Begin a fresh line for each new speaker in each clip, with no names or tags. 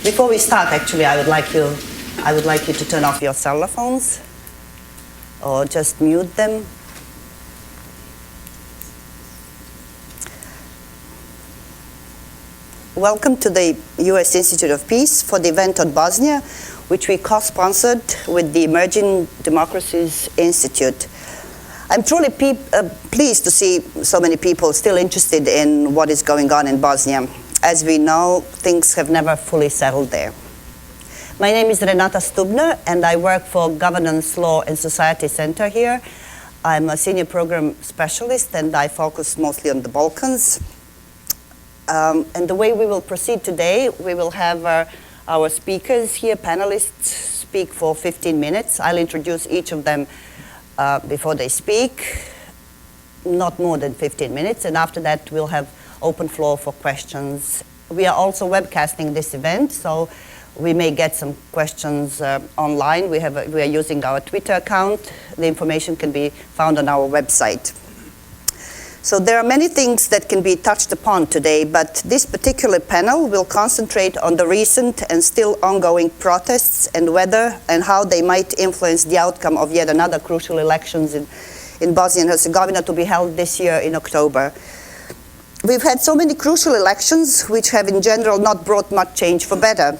Before we start, actually, I would like you to turn off your cell phones or just mute them. Welcome to the U.S. Institute of Peace for the event on Bosnia, which we co-sponsored with the Emerging Democracies Institute. I'm truly pleased to see so many people still interested in what is going on in Bosnia. As we know, things have never fully settled there. My name is Renata Stubner, and I work for Governance, Law and Society Center here. I'm a senior program specialist, and I focus mostly on the Balkans. And the way we will proceed today, we will have our speakers here, panelists, speak for 15 minutes. I'll introduce each of them before they speak, not more than 15 minutes, and after that we'll have open floor for questions. We are also webcasting this event, so we may get some questions online. We are using our Twitter account. The information can be found on our website. So there are many things that can be touched upon today, but this particular panel will concentrate on the recent and still ongoing protests and whether and how they might influence the outcome of yet another crucial elections in Bosnia and Herzegovina to be held this year in October. We've had so many crucial elections which have in general not brought much change for better.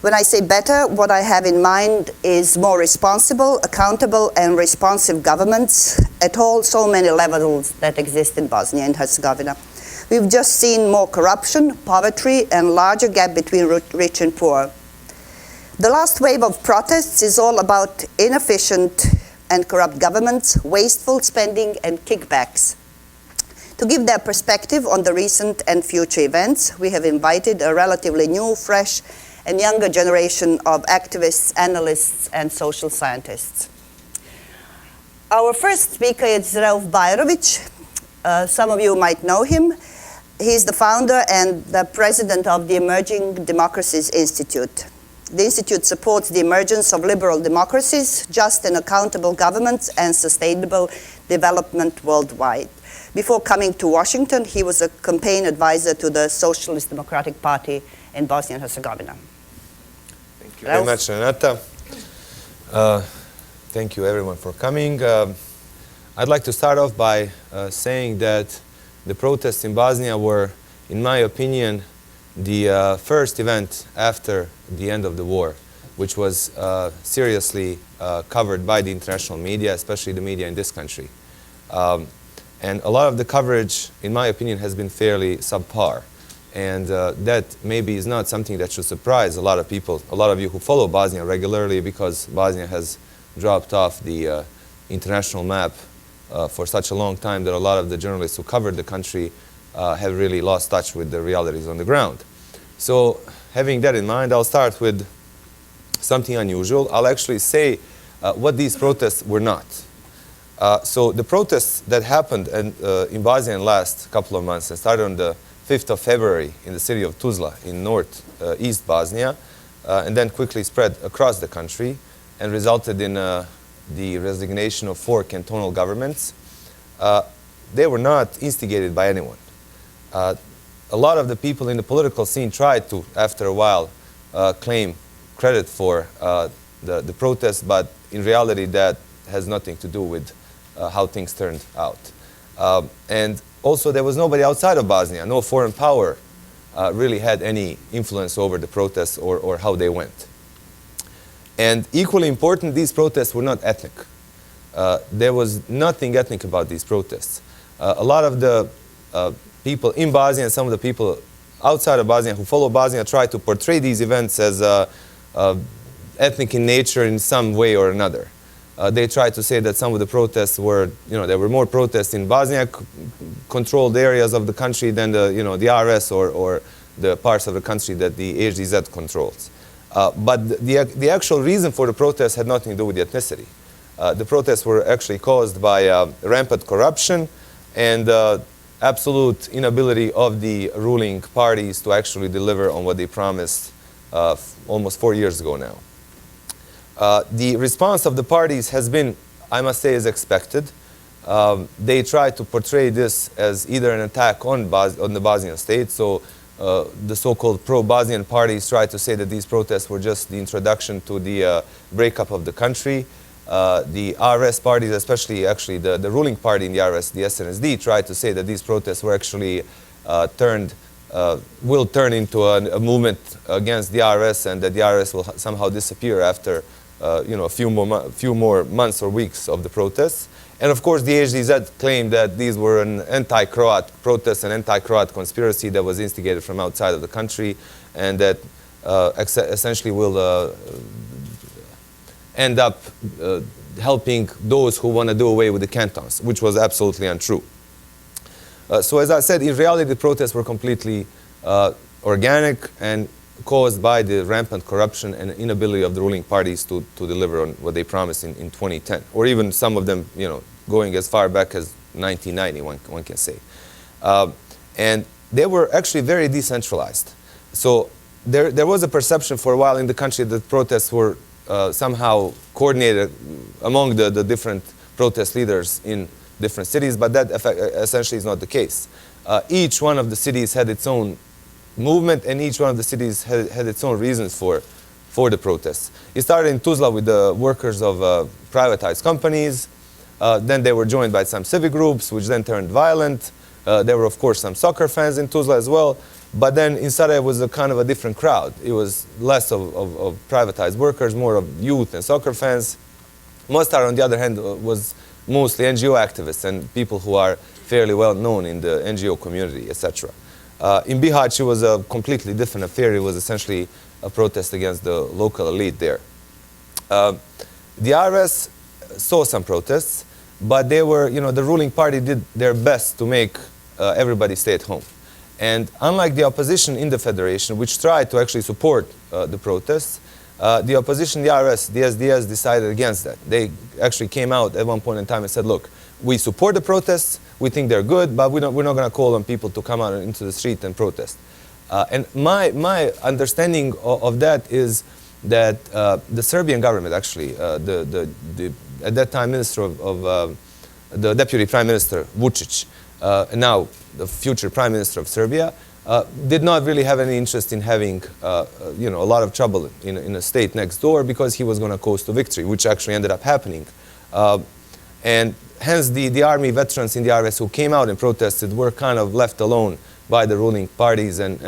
When I say better, what I have in mind is more responsible, accountable, and responsive governments at all so many levels that exist in Bosnia and Herzegovina. We've just seen more corruption, poverty, and larger gap between rich and poor. The last wave of protests is all about inefficient and corrupt governments, wasteful spending, and kickbacks. To give their perspective on the recent and future events, we have invited a relatively new, fresh, and younger generation of activists, analysts, and social scientists. Our first speaker is Reuf Bajrovic. Some of you might know him. He's the founder and the president of the Emerging Democracies Institute. The Institute supports the emergence of liberal democracies, just and accountable governments, and sustainable development worldwide. Before coming to Washington, he was a campaign advisor to the Socialist Democratic Party in Bosnia and Herzegovina.
Thank you very much, Renata. Thank you everyone for coming. I'd like to start off by saying that the protests in Bosnia were, in my opinion, the first event after the end of the war, which was seriously covered by the international media, especially the media in this country. And a lot of the coverage, in my opinion, has been fairly subpar. And that maybe is not something that should surprise a lot of people, a lot of you who follow Bosnia regularly, because Bosnia has dropped off the international map for such a long time that a lot of the journalists who covered the country have really lost touch with the realities on the ground. So having that in mind, I'll start with something unusual. I'll actually say what these protests were not. So the protests that happened in Bosnia in the last couple of months and started on the 5th of February in the city of Tuzla in northeast Bosnia, and then quickly spread across the country and resulted in the resignation of 4 cantonal governments. They were not instigated by anyone. A lot of the people in the political scene tried to, after a while, claim credit for the protests, but in reality that has nothing to do with how things turned out. And also, there was nobody outside of Bosnia. No foreign power really had any influence over the protests or how they went. And equally important, these protests were not ethnic. There was nothing ethnic about these protests. A lot of the people in Bosnia and some of the people outside of Bosnia who follow Bosnia try to portray these events as ethnic in nature in some way or another. They tried to say that some of the protests were, there were more protests in Bosnia-controlled areas of the country than the RS or the parts of the country that the HDZ controls. But the actual reason for the protests had nothing to do with the ethnicity. The protests were actually caused by rampant corruption and absolute inability of the ruling parties to actually deliver on what they promised almost 4 years ago now. The response of the parties has been, I must say, as expected. They tried to portray this as either an attack on the Bosnian state, so the so-called pro-Bosnian parties tried to say that these protests were just the introduction to the breakup of the country. The RS parties, especially actually the ruling party in the RS, the SNSD, tried to say that these protests were actually will turn into a movement against the RS, and that the RS will somehow disappear after a few more months or weeks of the protests. And of course, the HDZ claimed that these were an anti-Croat protest, an anti-Croat conspiracy that was instigated from outside of the country, and that essentially will end up helping those who want to do away with the cantons, which was absolutely untrue. So as I said, in reality, the protests were completely organic and caused by the rampant corruption and inability of the ruling parties to deliver on what they promised in 2010, or even some of them, going as far back as 1990, one can say. And they were actually very decentralized. So there was a perception for a while in the country that protests were somehow coordinated among the different protest leaders in different cities, but that essentially is not the case. Each one of the cities had its own movement, and each one of the cities had its own reasons for the protests. It started in Tuzla with the workers of privatized companies. Then they were joined by some civic groups, which then turned violent. There were, of course, some soccer fans in Tuzla as well. But then in Sarajevo was a kind of a different crowd. It was less of privatized workers, more of youth and soccer fans. Mostar, on the other hand, was mostly NGO activists and people who are fairly well known in the NGO community, etc. In Bihać, it was a completely different affair. It was essentially a protest against the local elite there. The RS saw some protests, but they were, the ruling party did their best to make everybody stay at home. And unlike the opposition in the federation, which tried to actually support the protests, the opposition, the RS, the SDS, decided against that. They actually came out at one point in time and said, look, we support the protests, we think they're good, but we're not going to call on people to come out into the street and protest. And my understanding of that is that the Serbian government, actually, at that time Minister of the Deputy Prime Minister, Vučić, and now the future Prime Minister of Serbia, did not really have any interest in having a lot of trouble in a state next door, because he was going to coast to victory, which actually ended up happening. And hence the army veterans in the RS who came out and protested were kind of left alone by the ruling parties and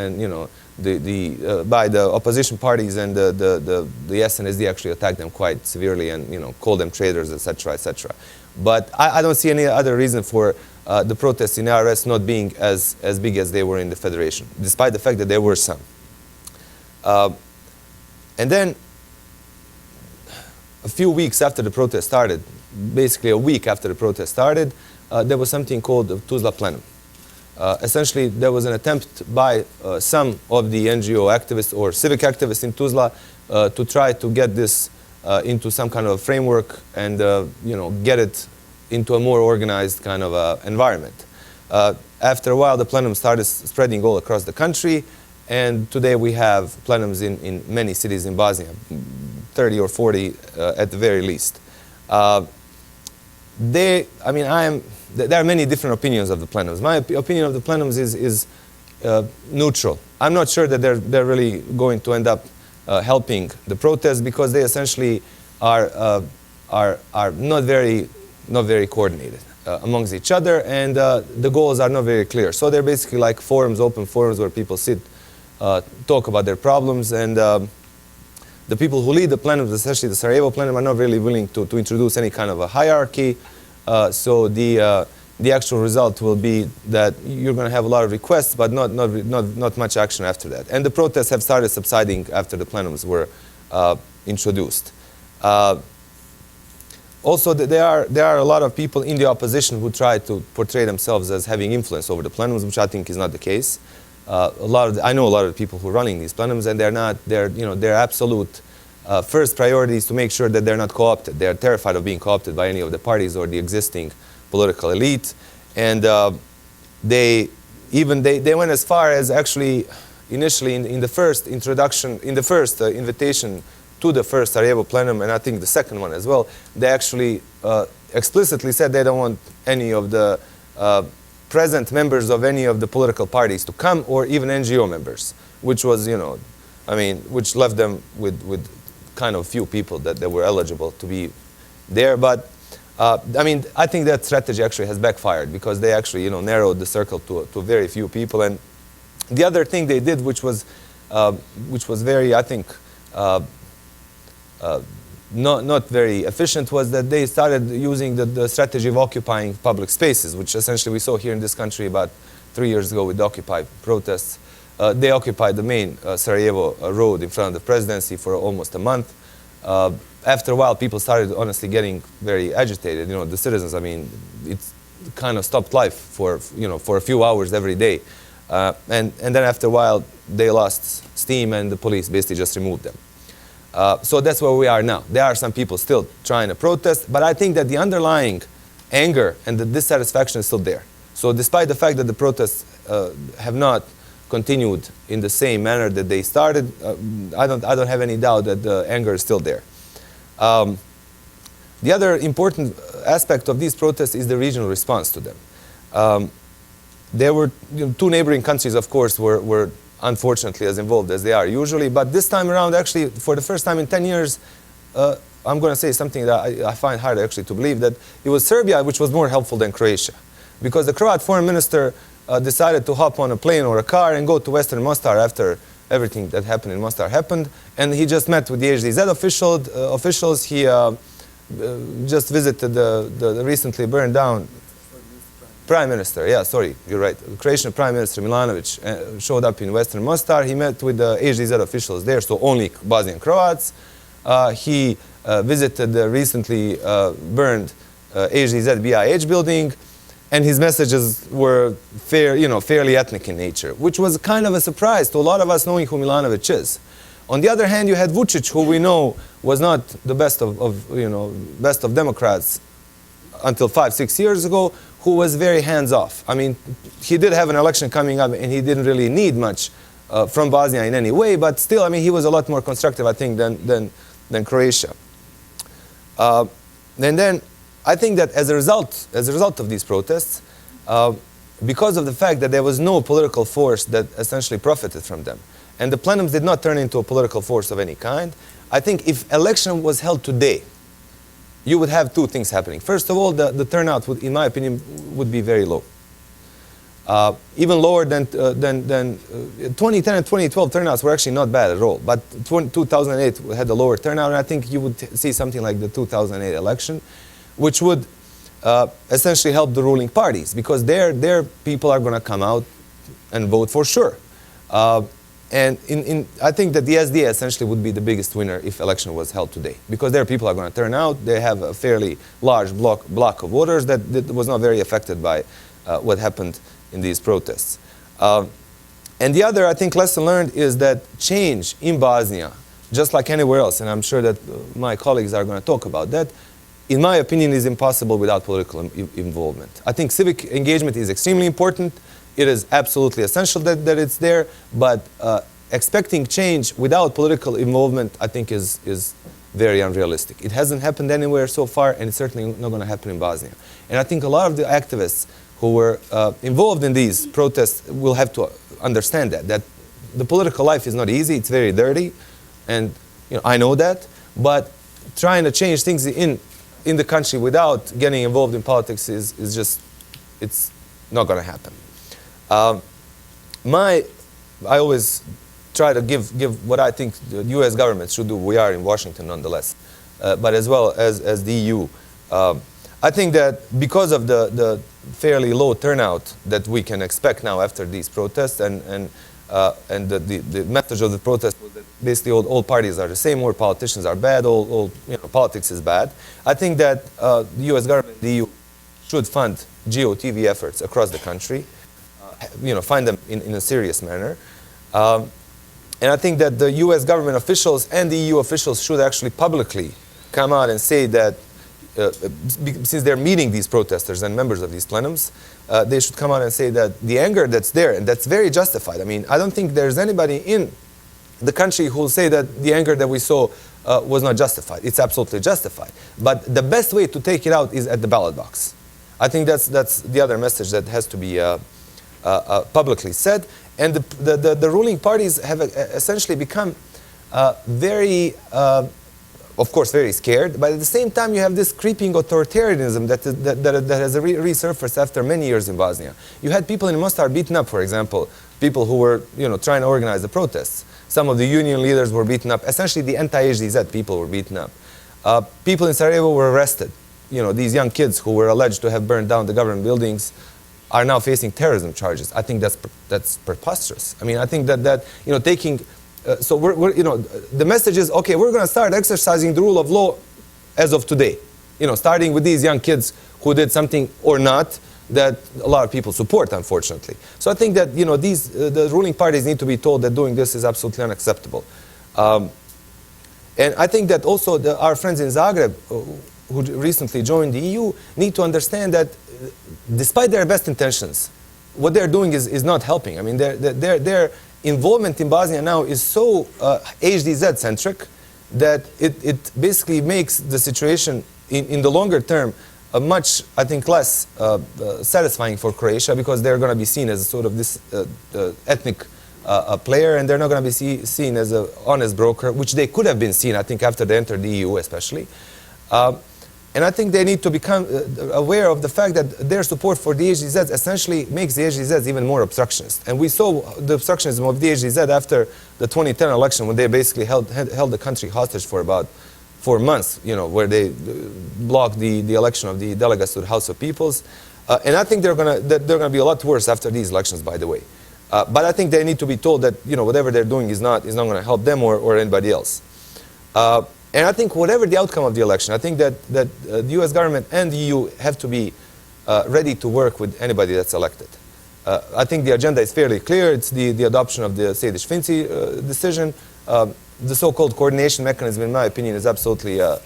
by the opposition parties, and the SNSD actually attacked them quite severely and called them traitors, etc., etc. But I don't see any other reason for the protests in the RS not being as big as they were in the federation, despite the fact that there were some. And then a few weeks after the protest started, basically a week after the protest started, there was something called the Tuzla plenum. Essentially, there was an attempt by some of the NGO activists or civic activists in Tuzla to try to get this into some kind of a framework and get it into a more organized kind of environment. After a while, the plenum started spreading all across the country, and today we have plenums in many cities in Bosnia, 30 or 40 at the very least. There are many different opinions of the plenums. My opinion of the plenums is neutral. I'm not sure that they're really going to end up helping the protests, because they essentially are not very coordinated amongst each other, and the goals are not very clear. So they're basically like forums, open forums, where people sit, talk about their problems, and the people who lead the plenums, especially the Sarajevo plenum, are not really willing to introduce any kind of a hierarchy. So the actual result will be that you're going to have a lot of requests, but not much action after that. And the protests have started subsiding after the plenums were introduced. Also, there are a lot of people in the opposition who try to portray themselves as having influence over the plenums, which I think is not the case. I know a lot of people who are running these plenums, and their absolute first priority is to make sure that they're not co-opted. They're terrified of being co-opted by any of the parties or the existing political elite, and they went as far as actually initially in the first invitation to the first Sarajevo plenum, and I think the second one as well, they actually explicitly said they don't want any of the present members of any of the political parties to come, or even NGO members, which was, which left them with kind of few people that were eligible to be there. But I think that strategy actually has backfired, because they actually, narrowed the circle to very few people. And the other thing they did, which was very, I think, not very efficient, was that they started using the strategy of occupying public spaces, which essentially we saw here in this country about 3 years ago with the Occupy protests. They occupied the main Sarajevo road in front of the presidency for almost a month. After a while, people started honestly getting very agitated. The citizens, it kind of stopped life for a few hours every day. And then after a while, they lost steam, and the police basically just removed them. So that's where we are now. There are some people still trying to protest, but I think that the underlying anger and the dissatisfaction is still there. So despite the fact that the protests have not continued in the same manner that they started, I don't have any doubt that the anger is still there. The other important aspect of these protests is the regional response to them. There were two neighboring countries, of course, were unfortunately as involved as they are usually, but this time around, actually, for the first time in 10 years, I'm going to say something that I find hard actually to believe, that it was Serbia which was more helpful than Croatia, because the Croat foreign minister decided to hop on a plane or a car and go to Western Mostar after everything that happened in Mostar happened, and he just met with the HDZ officials. He just visited the recently burned down Prime Minister, yeah, sorry, you're right. The Croatian Prime Minister Milanovic showed up in Western Mostar. He met with the HDZ officials there, so only Bosnian Croats. He visited the recently burned HDZ BIH building, and his messages were fairly ethnic in nature, which was kind of a surprise to a lot of us, knowing who Milanovic is. On the other hand, you had Vučić, who we know was not the best of Democrats until 5-6 years ago, who was very hands-off. He did have an election coming up, and he didn't really need much from Bosnia in any way, but still, he was a lot more constructive, I think, than Croatia. And then, I think that as a result of these protests, because of the fact that there was no political force that essentially profited from them, and the plenums did not turn into a political force of any kind, I think if election was held today, you would have two things happening. First of all, the turnout, in my opinion, would be very low. Even lower than 2010 and 2012 turnouts were actually not bad at all. But 2008 had a lower turnout, and I think you would see something like the 2008 election, which would essentially help the ruling parties, because their people are going to come out and vote for sure. And I think that the SD essentially would be the biggest winner if election was held today, because their people are going to turn out. They have a fairly large block of voters that was not very affected by what happened in these protests. And the other, I think, lesson learned is that change in Bosnia, just like anywhere else, and I'm sure that my colleagues are going to talk about that, in my opinion, is impossible without political involvement. I think civic engagement is extremely important. It is absolutely essential that it's there, but expecting change without political involvement, I think, is very unrealistic. It hasn't happened anywhere so far, and it's certainly not going to happen in Bosnia. And I think a lot of the activists who were involved in these protests will have to understand that the political life is not easy. It's very dirty, and I know that. But trying to change things in the country without getting involved in politics is just, it's not going to happen. I always try to give what I think the U.S. government should do. We are in Washington nonetheless, but as well as the EU. I think that because of the fairly low turnout that we can expect now after these protests, and the message of the protest was that basically all parties are the same, all politicians are bad, politics is bad. I think that the U.S. government, the EU, should fund GOTV efforts across the country. Find them in a serious manner. And I think that the U.S. government officials and the EU officials should actually publicly come out and say that, since they're meeting these protesters and members of these plenums, they should come out and say that the anger that's there, and that's very justified. I don't think there's anybody in the country who will say that the anger that we saw was not justified. It's absolutely justified. But the best way to take it out is at the ballot box. I think that's the other message that has to be publicly said. And the ruling parties have essentially become very, of course, very scared. But at the same time, you have this creeping authoritarianism that has resurfaced after many years in Bosnia. You had people in Mostar beaten up, for example, people who were trying to organize the protests. Some of the union leaders were beaten up. Essentially, the anti-HDZ people were beaten up. People in Sarajevo were arrested. These young kids who were alleged to have burned down the government buildings are now facing terrorism charges. I think that's preposterous. I mean, I think that taking, so the message is, okay, we're going to start exercising the rule of law as of today. Starting with these young kids who did something or not that a lot of people support, unfortunately. So I think that the ruling parties need to be told that doing this is absolutely unacceptable. And I think that also our friends in Zagreb, who recently joined the EU, need to understand that despite their best intentions, what they're doing is not helping. I mean, their involvement in Bosnia now is so HDZ-centric that it basically makes the situation in the longer term much, I think, less satisfying for Croatia, because they're going to be seen as sort of this ethnic player, and they're not going to be seen as an honest broker, which they could have been seen, I think, after they entered the EU especially. And I think they need to become aware of the fact that their support for the HDZ essentially makes the HDZ even more obstructionist. And we saw the obstructionism of the HDZ after the 2010 election, when they basically held the country hostage for about 4 months, where they blocked the election of the delegates to the House of Peoples. And I think they're going to be a lot worse after these elections, by the way. But I think they need to be told that whatever they're doing is not going to help them or anybody else. And I think whatever the outcome of the election, I think that the US government and the EU have to be ready to work with anybody that's elected. I think the agenda is fairly clear. It's the adoption of the Sejdić-Finci decision. The so-called coordination mechanism, in my opinion, is absolutely a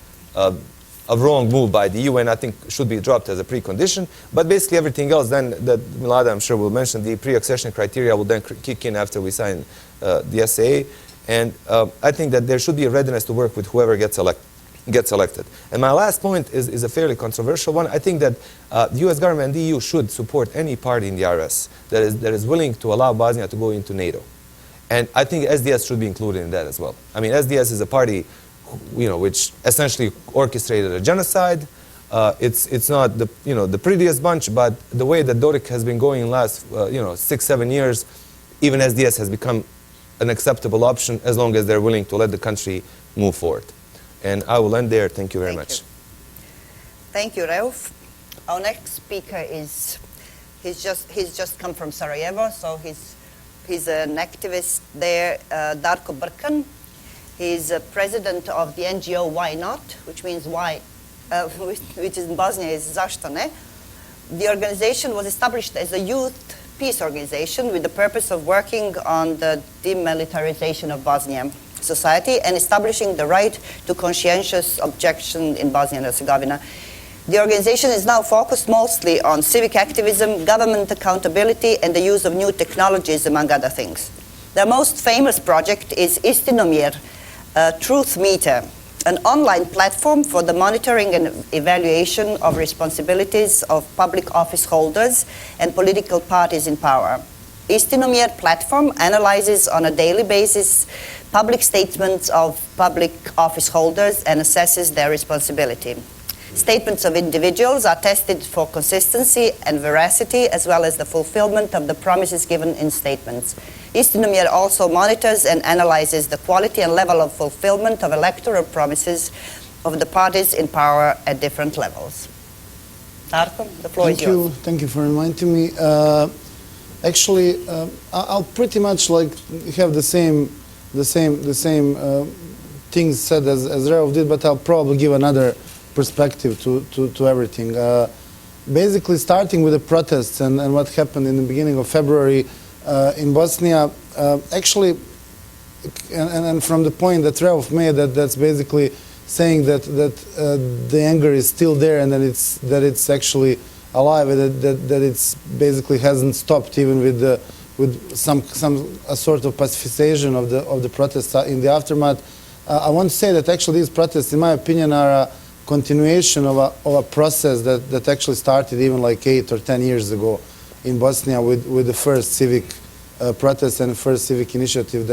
wrong move by the EU, and I think should be dropped as a precondition. But basically everything else then, that Milada, I'm sure, will mention, the pre-accession criteria will then kick in after we sign the SAA. And I think that there should be a readiness to work with whoever gets elected. And my last point is a fairly controversial one. I think that the US government and the EU should support any party in the RS that is willing to allow Bosnia to go into NATO. And I think SDS should be included in that as well. I mean, SDS is a party which essentially orchestrated a genocide. It's not the prettiest bunch, but the way that Dodik has been going in the last 6-7 years, even SDS has become an acceptable option as long as they're willing to let the country move forward. And I will end there. Thank you very much.
Thank you, Reuf. Our next speaker is, he's just come from Sarajevo, so he's an activist there, Darko Brkan. He's president of the NGO Why Not, which means why, which in Bosnia is Zašto ne. The organization was established as a youth peace organization with the purpose of working on the demilitarization of Bosnian society and establishing the right to conscientious objection in Bosnia and Herzegovina. The organization is now focused mostly on civic activism, government accountability, and the use of new technologies, among other things. Their most famous project is Istinomir, Truth Meter, an online platform for the monitoring and evaluation of responsibilities of public office holders and political parties in power. Istinomir platform analyzes on a daily basis public statements of public office holders and assesses their responsibility. Statements of individuals are tested for consistency and veracity, as well as the fulfillment of the promises given in statements. Istinomir also monitors and analyzes the quality and level of fulfillment of electoral promises of the parties in power at different levels. Darko, the floor is yours.
Thank you for inviting me. Actually, I'll pretty much have the same things said as Reuf did, but I'll probably give another perspective to everything. Basically, starting with the protests and what happened in the beginning of February in Bosnia, actually, and from the point that Reuf made, that's basically saying that the anger is still there and that it's actually alive, that it's basically hasn't stopped even with some sort of pacification of the protests in the aftermath. I want to say that actually these protests, in my opinion, are continuation of a process that actually started even like 8 or 10 years ago in Bosnia with the first civic protests and first civic initiatives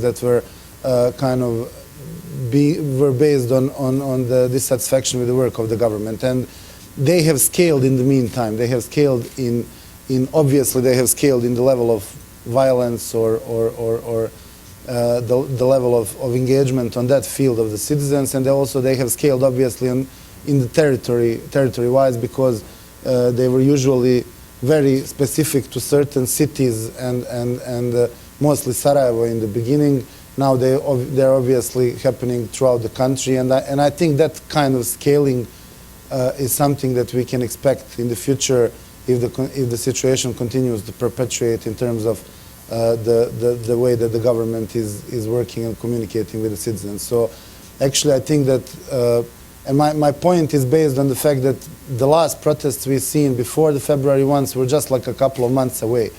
that were were based on the dissatisfaction with the work of the government. And they have scaled in the meantime. They have scaled obviously they have scaled in the level of violence or the level of engagement on that field of the citizens, and they have scaled obviously in the territory-wise, because they were usually very specific to certain cities and mostly Sarajevo in the beginning. Now they're obviously happening throughout the country, and I think that kind of scaling is something that we can expect in the future if the situation continues to perpetuate in terms of the way that the government is working and communicating with the citizens. So actually I think that, and my point is based on the fact that the last protests we've seen before the February ones were just like a couple of months away.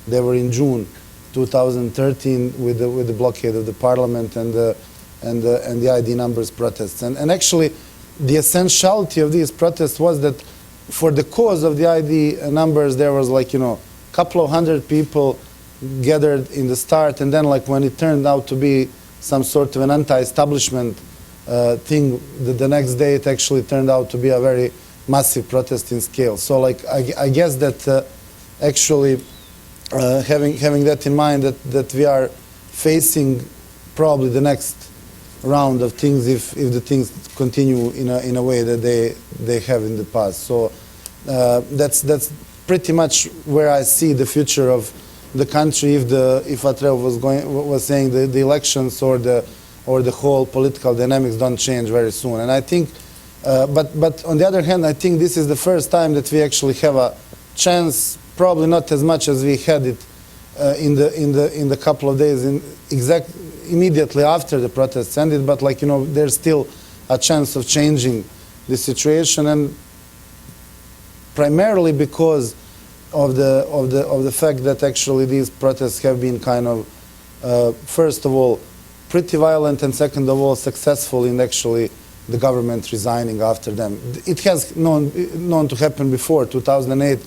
They were in June 2013 with the blockade of the parliament and the ID numbers protests. And actually the essentiality of these protests was that for the cause of the ID numbers there was like, a couple of hundred people gathered in the start, and then like when it turned out to be some sort of an anti-establishment thing, the next day it actually turned out to be a very massive protest in scale. So like I guess that actually having that in mind, that we are facing probably the next round of things if the things continue in a way that they have in the past. So that's pretty much where I see the future of the country if what Reuf was saying, the elections or the whole political dynamics don't change very soon. And I think, but on the other hand, I think this is the first time that we actually have a chance, probably not as much as we had it in the couple of days immediately after the protests ended, but like there's still a chance of changing the situation, and primarily because of the fact that actually these protests have been kind of first of all pretty violent, and second of all successful in actually the government resigning after them. It has known to happen before 2008.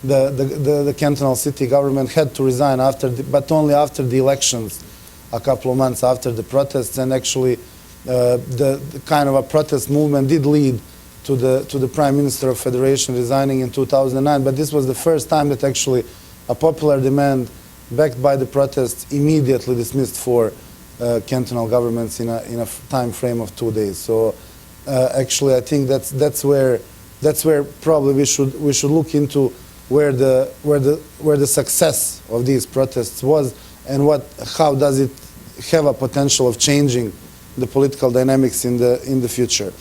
The cantonal city government had to resign but only after the elections, a couple of months after the protests, and actually the kind of a protest movement did lead to the Prime Minister of Federation resigning in 2009. But this was the first time that actually a popular demand backed by the protests immediately dismissed four cantonal governments in a time frame of 2 days. So actually I think that's where probably we should look into where the success of these protests was, and how does it have a potential of changing the political dynamics in the future.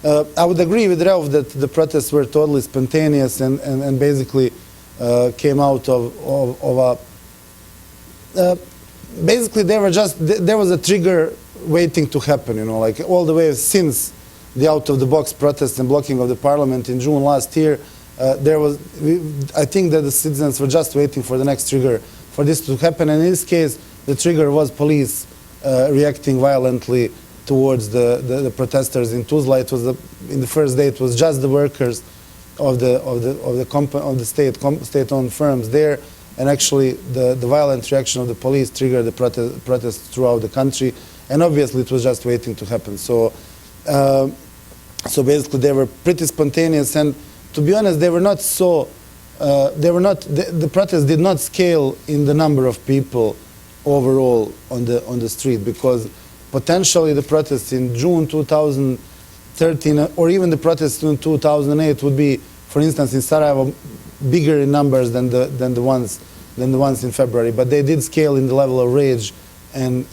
I would agree with Reuf that the protests were totally spontaneous and basically came out of a basically there was a trigger waiting to happen, like all the way since the out-of-the-box protests and blocking of the parliament in June last year. I think that the citizens were just waiting for the next trigger for this to happen, and in this case the trigger was police reacting violently towards the protesters in Tuzla. It was in the first day it was just the workers of the state-owned firms there, and actually the violent reaction of the police triggered the protests throughout the country, and obviously it was just waiting to happen. So basically they were pretty spontaneous, and to be honest, they were not so. The protests did not scale in the number of people overall on the street, because potentially the protests in June 2013 or even the protests in 2008 would be, for instance, in Sarajevo, bigger in numbers than the ones in February. But they did scale in the level of rage and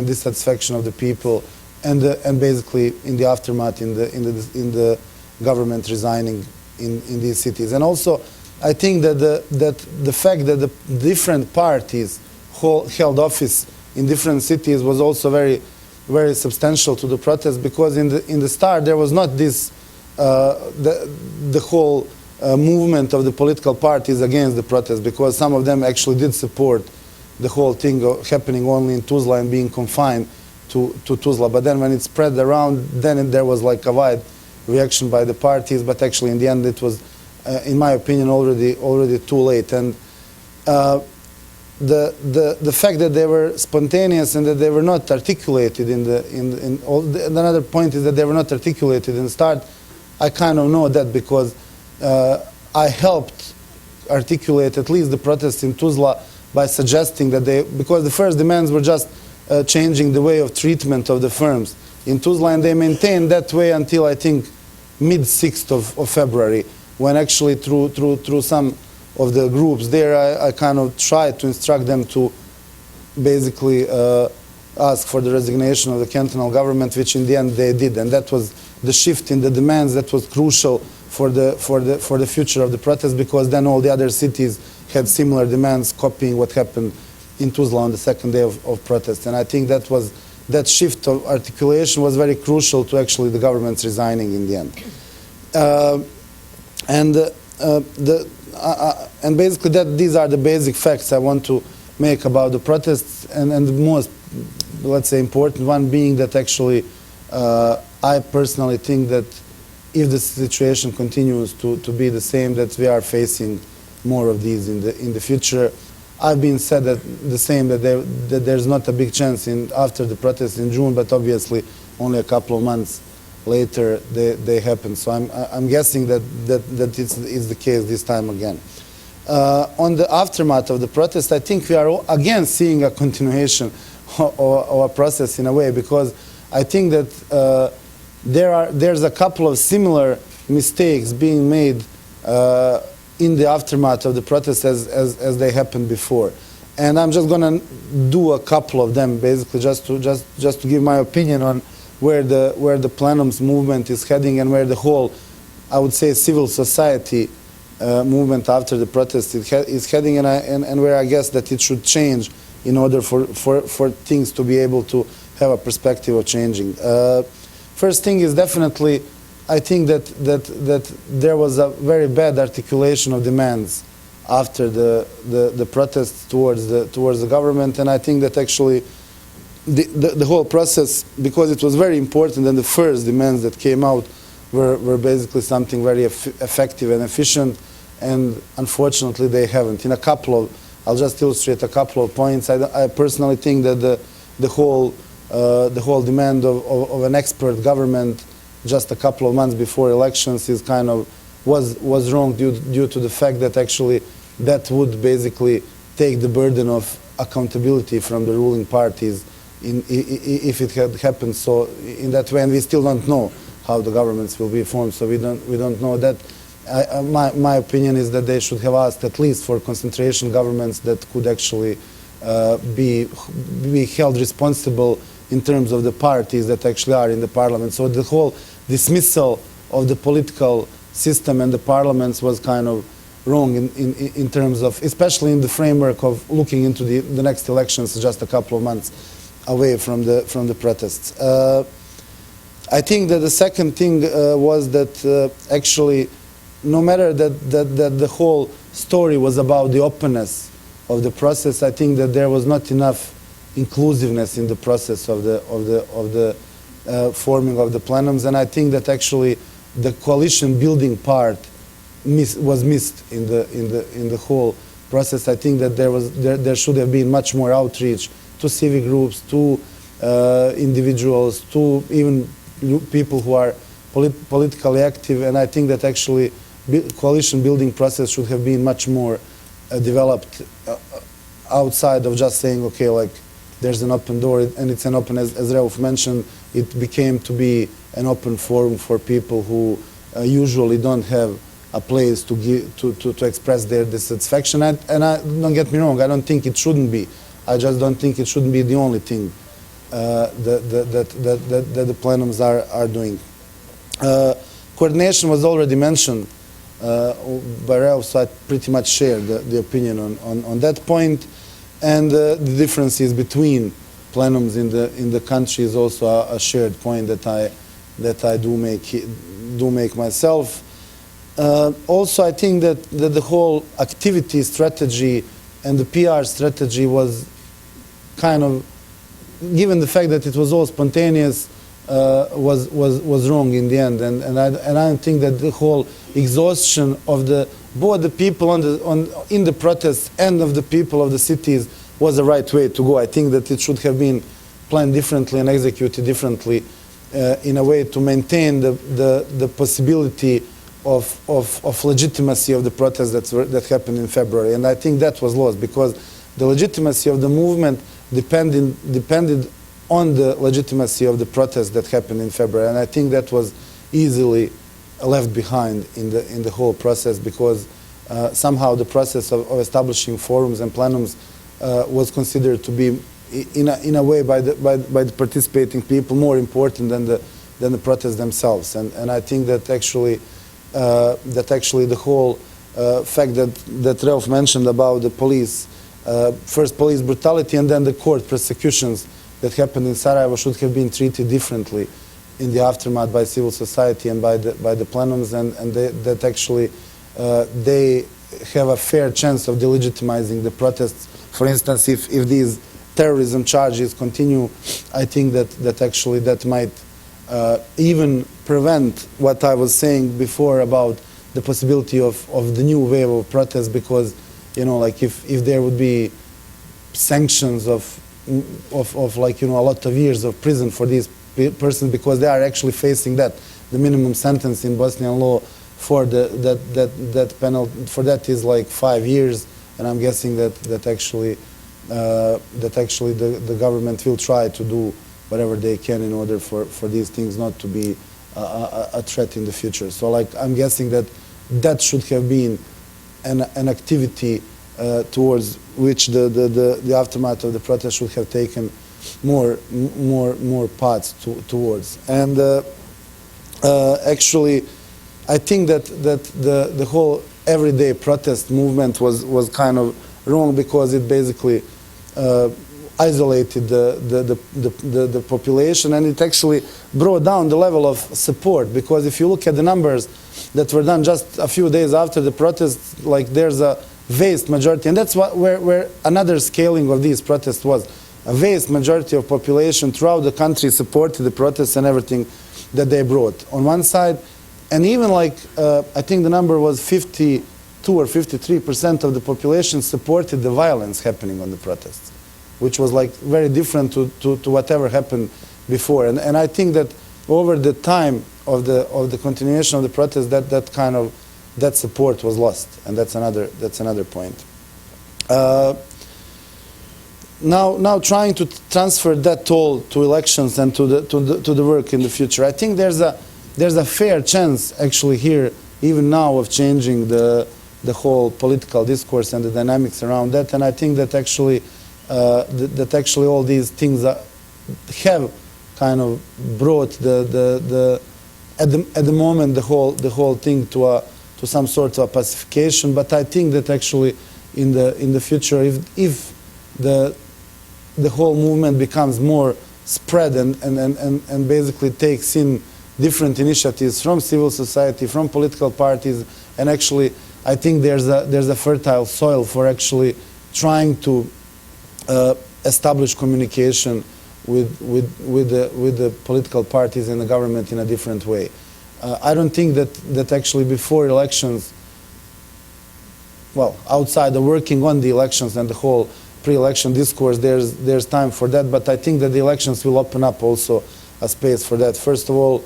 dissatisfaction of the people, and basically in the aftermath in the government resigning in these cities. And also I think that the fact that the different parties held office in different cities was also very, very substantial to the protest, because in the start there was not this the whole movement of the political parties against the protest, because some of them actually did support the whole thing happening only in Tuzla and being confined to Tuzla. But then when it spread around, then there was like a wide reaction by the parties. But actually, in the end, it was, in my opinion, already too late. And the fact that they were spontaneous and that they were not articulated another point is that they were not articulated in the start. I kind of know that because I helped articulate at least the protests in Tuzla by suggesting that because the first demands were just changing the way of treatment of the firms in Tuzla, and they maintained that way until I think mid-6th of February, when actually through some of the groups there, I kind of tried to instruct them to basically ask for the resignation of the cantonal government, which in the end they did, and that was the shift in the demands that was crucial for the future of the protest, because then all the other cities had similar demands, copying what happened in Tuzla on the second day of protest. And I think that shift of articulation was very crucial to actually the government's resigning in the end. And basically these are the basic facts I want to make about the protests, and the most, let's say, important one being that actually I personally think that if the situation continues to be the same, that we are facing more of these in the future. I've been said that the same, that there's not a big chance after the protests in June, but obviously only a couple of months later they happen. So I'm guessing that it's the case this time again. On the aftermath of the protest, I think we are again seeing a continuation of a process in a way, because I think that there's a couple of similar mistakes being made in the aftermath of the protest as they happened before. And I'm just going to do a couple of them, basically, just to give my opinion on where the plenums movement is heading, and where the whole, I would say, civil society movement after the protest is heading, and where I guess that it should change in order for things to be able to have a perspective of changing. First thing is definitely, I think that there was a very bad articulation of demands after the protests towards the government, and I think that actually the whole process, because it was very important, and the first demands that came out were basically something very effective and efficient, and unfortunately they haven't. I'll just illustrate a couple of points. I personally think that the whole demand of an expert government just a couple of months before elections is was wrong due to the fact that actually that would basically take the burden of accountability from the ruling parties if it had happened so in that way, and we still don't know how the governments will be formed, so we don't know that. My opinion is that they should have asked at least for concentration governments that could actually be held responsible in terms of the parties that actually are in the parliament. So the whole dismissal of the political system and the parliaments was kind of wrong in terms of, especially in the framework of looking into the next elections just a couple of months away from the protests. I think that the second thing was that actually, no matter that the whole story was about the openness of the process, I think that there was not enough inclusiveness in the process of the forming of the plenums, and I think that actually the coalition building part was missed in the whole process. I think that there should have been much more outreach to civic groups, to individuals, to even people who are politically active, and I think that actually coalition building process should have been much more developed outside of just saying, okay, like there's an open door, and it's an open, as Reuf mentioned, it became to be an open forum for people who usually don't have a place to express their dissatisfaction. And don't get me wrong, I don't think it shouldn't be. I just don't think it shouldn't be the only thing that the plenums are doing. Coordination was already mentioned by Reuf, so I pretty much share the opinion on that point. And the differences between plenums in the country is also a shared point that I do make myself. Also, I think that the whole activity strategy and the PR strategy was kind of given the fact that it was all spontaneous, was wrong in the end, and I don't think that the whole exhaustion of both the people in the protests and of the people of the cities was the right way to go. I think that it should have been planned differently and executed differently in a way to maintain the possibility of legitimacy of the protests that happened in February. And I think that was lost because the legitimacy of the movement depended on the legitimacy of the protests that happened in February. And I think that was easily left behind in the whole process because somehow the process of establishing forums and plenums was considered to be in a way by the participating people more important than the protests themselves. And I think that actually the whole fact that Reuf mentioned about the police, first police brutality and then the court persecutions that happened in Sarajevo should have been treated differently in the aftermath by civil society and by the plenums, and that actually they have a fair chance of delegitimizing the protests. For instance, if these terrorism charges continue, I think that actually that might even prevent what I was saying before about the possibility of the new wave of protests, because like if there would be sanctions of like a lot of years of prison for these persons, because they are actually facing that the minimum sentence in Bosnian law for that penalty for that is like 5 years, and I'm guessing that actually the government will try to do whatever they can in order for these things not to be a threat in the future. So like I'm guessing that should have been an activity towards which the aftermath of the protest should have taken more paths towards. And actually, I think that the whole everyday protest movement was kind of wrong because it basically isolated the population, and it actually brought down the level of support, because if you look at the numbers that were done just a few days after the protest, like there's a vast majority, and that's where another scaling of these protests was. A vast majority of population throughout the country supported the protests and everything that they brought on one side, and even like I think the number was 52 or 53% of the population supported the violence happening on the protests, which was like very different to whatever happened before. And I think that over the time of the continuation of the protest, that support was lost, and that's another point. Now trying to transfer that all to elections and to the work in the future, I think there's a fair chance actually here even now of changing the whole political discourse and the dynamics around that. And I think that actually all these things have kind of brought at the moment the whole thing to some sort of pacification. But I think that actually in the future, if the whole movement becomes more spread and basically takes in different initiatives from civil society, from political parties, and actually I think there's a fertile soil for actually trying to establish communication with the political parties and the government in a different way. I don't think that actually before elections, well, outside of working on the elections and the whole pre-election discourse, there's time for that, but I think that the elections will open up also a space for that. First of all,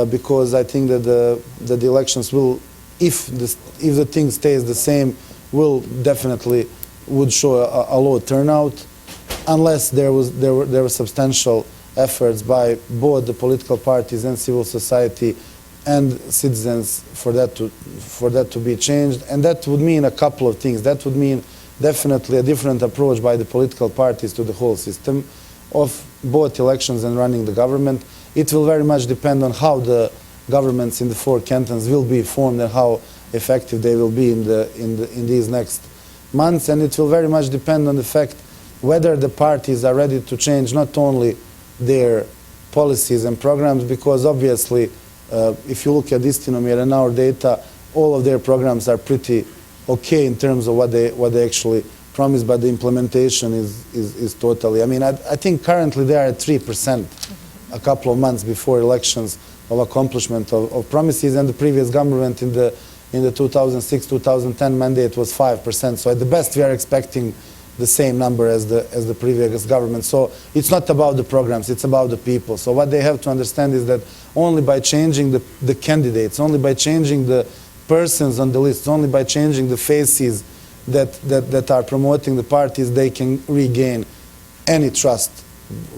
because I think that the elections will, if the thing stays the same, will definitely would show a low turnout, unless there were substantial efforts by both the political parties and civil society and citizens for that to be changed. And that would mean a couple of things. That would mean definitely a different approach by the political parties to the whole system of both elections and running the government. It will very much depend on how the governments in the 4 cantons will be formed and how effective they will be in these next months. And it will very much depend on the fact whether the parties are ready to change not only their policies and programs, because obviously if you look at Istinomir and our data, all of their programs are pretty okay in terms of what they actually promise, but the implementation is totally. I mean, I think currently they are at 3%, a couple of months before elections, of accomplishment of promises, and the previous government in the 2006-2010 mandate was 5%. So at the best, we are expecting the same number as the previous government. So it's not about the programs, it's about the people. So what they have to understand is that only by changing the candidates, only by changing the persons on the list, only by changing the faces that are promoting the parties, they can regain any trust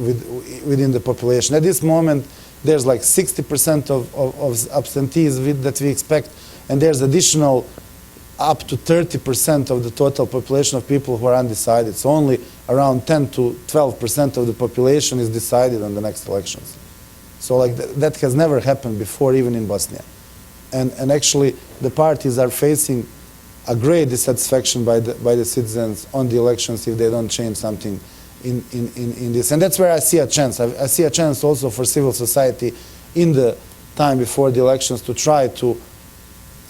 within the population. At this moment, there's like 60% of absentees that we expect, and there's additional up to 30% of the total population of people who are undecided. So only around 10 to 12% of the population is decided on the next elections. So like that has never happened before, even in Bosnia. And actually, the parties are facing a great dissatisfaction by the citizens on the elections if they don't change something in this. And that's where I see a chance. I see a chance also for civil society in the time before the elections to try to,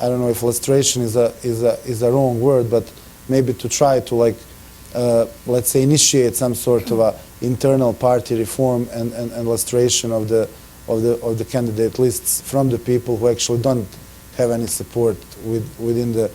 I don't know if lustration is a wrong word, but maybe to try to, like, let's say, initiate some sort of a internal party reform and lustration of the candidate lists from the people who actually don't have any support within the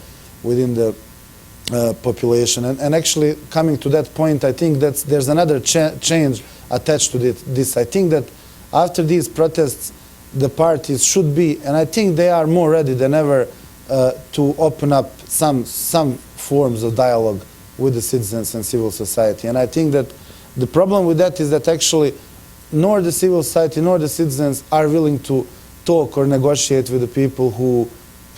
population. And actually, coming to that point, I think that there's another change attached to this. I think that after these protests, the parties should be, and I think they are more ready than ever to open up some forms of dialogue with the citizens and civil society. And I think that the problem with that is that actually nor the civil society nor the citizens are willing to talk or negotiate with the people who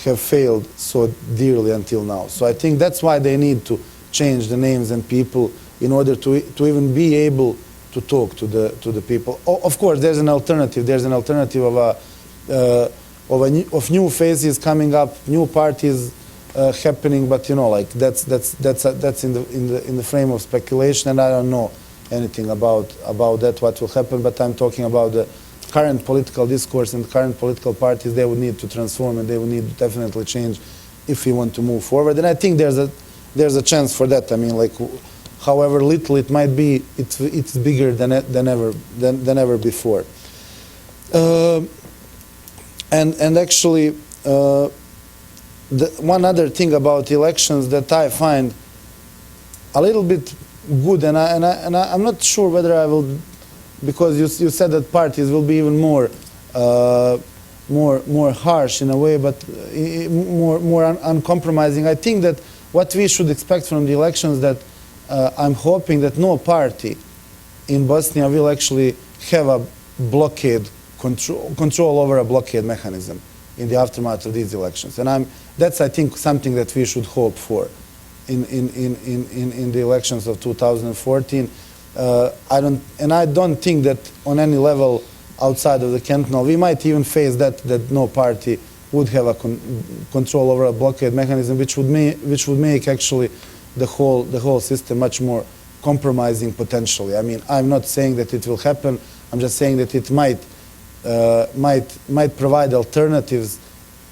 have failed so dearly until now. So I think that's why they need to change the names and people in order to even be able to talk to the people. Of course, there's an alternative. There's an alternative of new phases coming up, new parties happening. But you know, like that's in the frame of speculation, and I don't know anything about that, what will happen. But I'm talking about the current political discourse and current political parties. They would need to transform, and they would need to definitely change if we want to move forward. And I think there's a chance for that. I mean, like, however little it might be, it's bigger than ever before. And actually, one other thing about elections that I find a little bit good, and I'm not sure whether I will, because you said that parties will be even more harsh in a way, but more uncompromising. I think that what we should expect from the elections, that I'm hoping that no party in Bosnia will actually have a blockade control over a blockade mechanism in the aftermath of these elections. And that's, I think, something that we should hope for in the elections of 2014. I don't think that on any level outside of the cantonal we might even face that no party would have a control over a blockade mechanism, which would make actually the whole system much more compromising potentially. I mean, I'm not saying that it will happen. I'm just saying that it might provide alternatives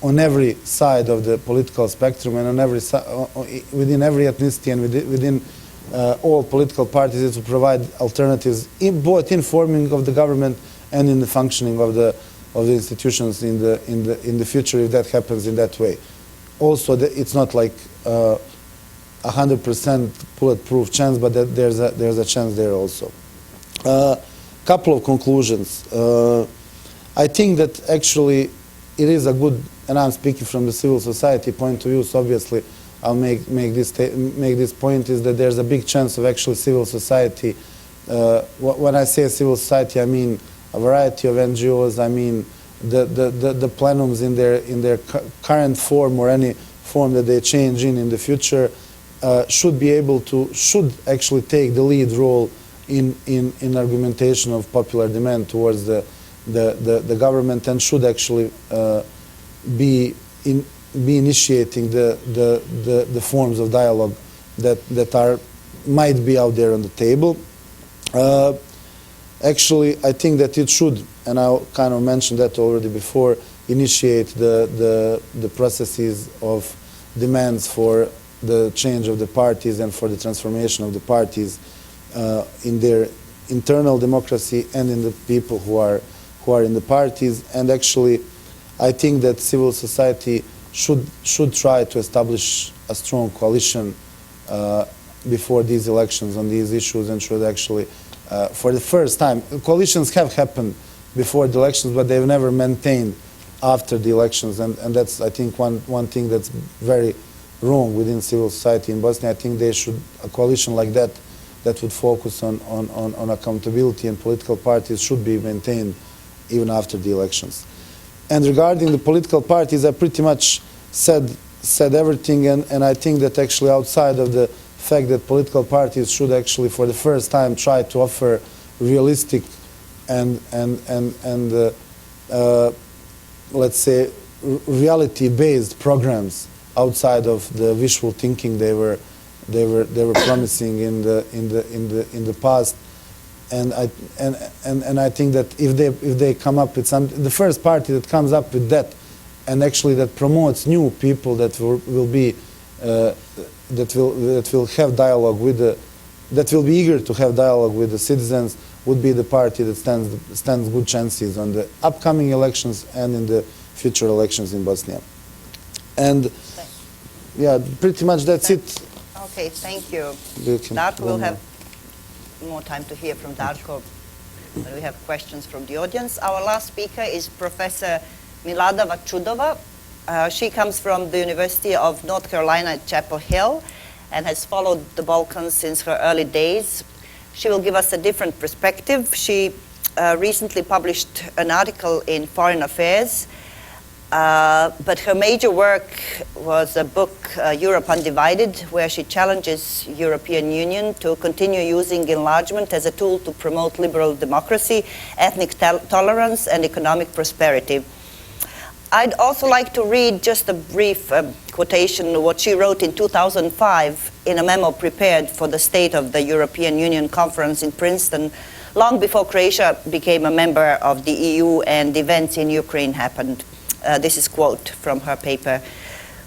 on every side of the political spectrum, and on every within every ethnicity and within all political parties. It will provide alternatives both in forming of the government and in the functioning of the institutions in the future, if that happens in that way. Also, it's not like 100% bulletproof chance, but that there's a chance there also. Couple of conclusions. I think that actually it is a good, and I'm speaking from the civil society point of view, so obviously I'll make this point, is that there's a big chance of actually civil society. When I say civil society, I mean a variety of NGOs. I mean the plenums in their current form or any form that they change in the future should actually take the lead role in argumentation of popular demand towards the government, and should actually be initiating the forms of dialogue that might be out there on the table. Actually, I think that it should, and I kind of mentioned that already before, initiate the processes of demands for the change of the parties and for the transformation of the parties in their internal democracy and in the people who are in the parties. And actually, I think that civil society should try to establish a strong coalition before these elections on these issues, and should actually, for the first time, coalitions have happened before the elections, but they've never maintained after the elections, and that's, I think, one thing that's very wrong within civil society in Bosnia. I think they should, a coalition like that would focus on accountability, and political parties should be maintained even after the elections. And regarding the political parties, I pretty much said everything, and I think that actually, outside of the fact that political parties should actually, for the first time, try to offer realistic and let's say reality-based programs outside of the wishful thinking they were promising in the past. And I think that if they come up with some, the first party that comes up with that, and actually that promotes new people that will be that will have dialogue with that will be eager to have dialogue with the citizens, would be the party that stands good chances on the upcoming elections and in the future elections in Bosnia. And yeah, pretty much that's it.
Okay, thank you. Darko, we'll have more time to hear from Darko when we have questions from the audience. Our last speaker is Professor Milada Vachudova. She comes from the University of North Carolina at Chapel Hill and has followed the Balkans since her early days. She will give us a different perspective. She recently published an article in Foreign Affairs, but her major work was a book, Europe Undivided, where she challenges European Union to continue using enlargement as a tool to promote liberal democracy, ethnic tolerance, and economic prosperity. I'd also like to read just a brief quotation, what she wrote in 2005 in a memo prepared for the State of the European Union conference in Princeton, long before Croatia became a member of the EU and events in Ukraine happened. This is a quote from her paper.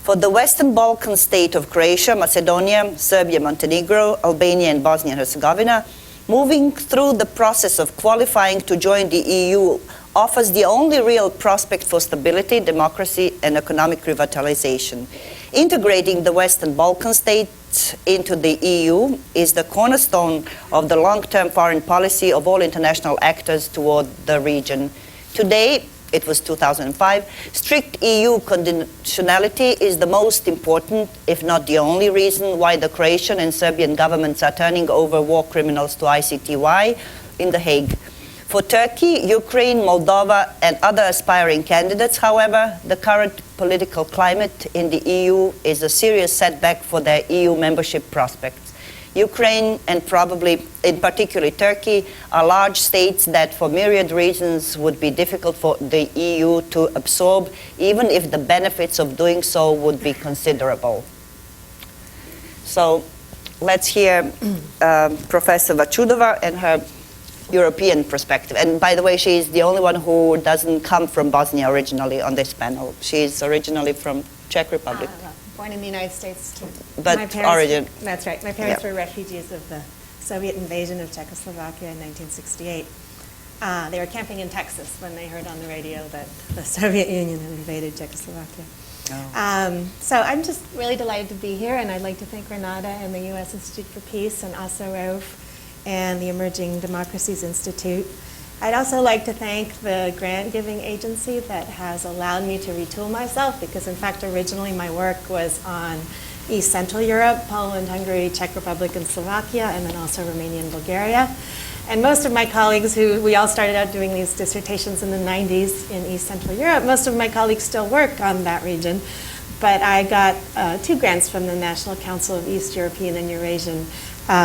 For the Western Balkan state of Croatia, Macedonia, Serbia, Montenegro, Albania, and Bosnia and Herzegovina, moving through the process of qualifying to join the EU offers the only real prospect for stability, democracy, and economic revitalization. Integrating the Western Balkan states into the EU is the cornerstone of the long-term foreign policy of all international actors toward the region. Today, it was 2005, strict EU conditionality is the most important, if not the only reason why the Croatian and Serbian governments are turning over war criminals to ICTY in The Hague. For Turkey, Ukraine, Moldova, and other aspiring candidates, however, the current political climate in the EU is a serious setback for their EU membership prospects. Ukraine, and probably in particular Turkey, are large states that for myriad reasons would be difficult for the EU to absorb, even if the benefits of doing so would be considerable. So let's hear Professor Vachudova and her European perspective. And by the way, she's the only one who doesn't come from Bosnia originally on this panel. She's originally from Czech Republic.
Born in the United States too.
But
my parents,
origin.
That's right. My parents were refugees of the Soviet invasion of Czechoslovakia in 1968. They were camping in Texas when they heard on the radio that the Soviet Union had invaded Czechoslovakia.
Oh.
So I'm just really delighted to be here, and I'd like to thank Renata and the U.S. Institute for Peace, and also Reuf and the Emerging Democracies Institute. I'd also like to thank the grant-giving agency that has allowed me to retool myself, because in fact originally my work was on East Central Europe, Poland, Hungary, Czech Republic, and Slovakia, and then also Romania and Bulgaria. And most of my colleagues we all started out doing these dissertations in the 90s in East Central Europe, most of my colleagues still work on that region. But I got 2 grants from the National Council of East European and Eurasian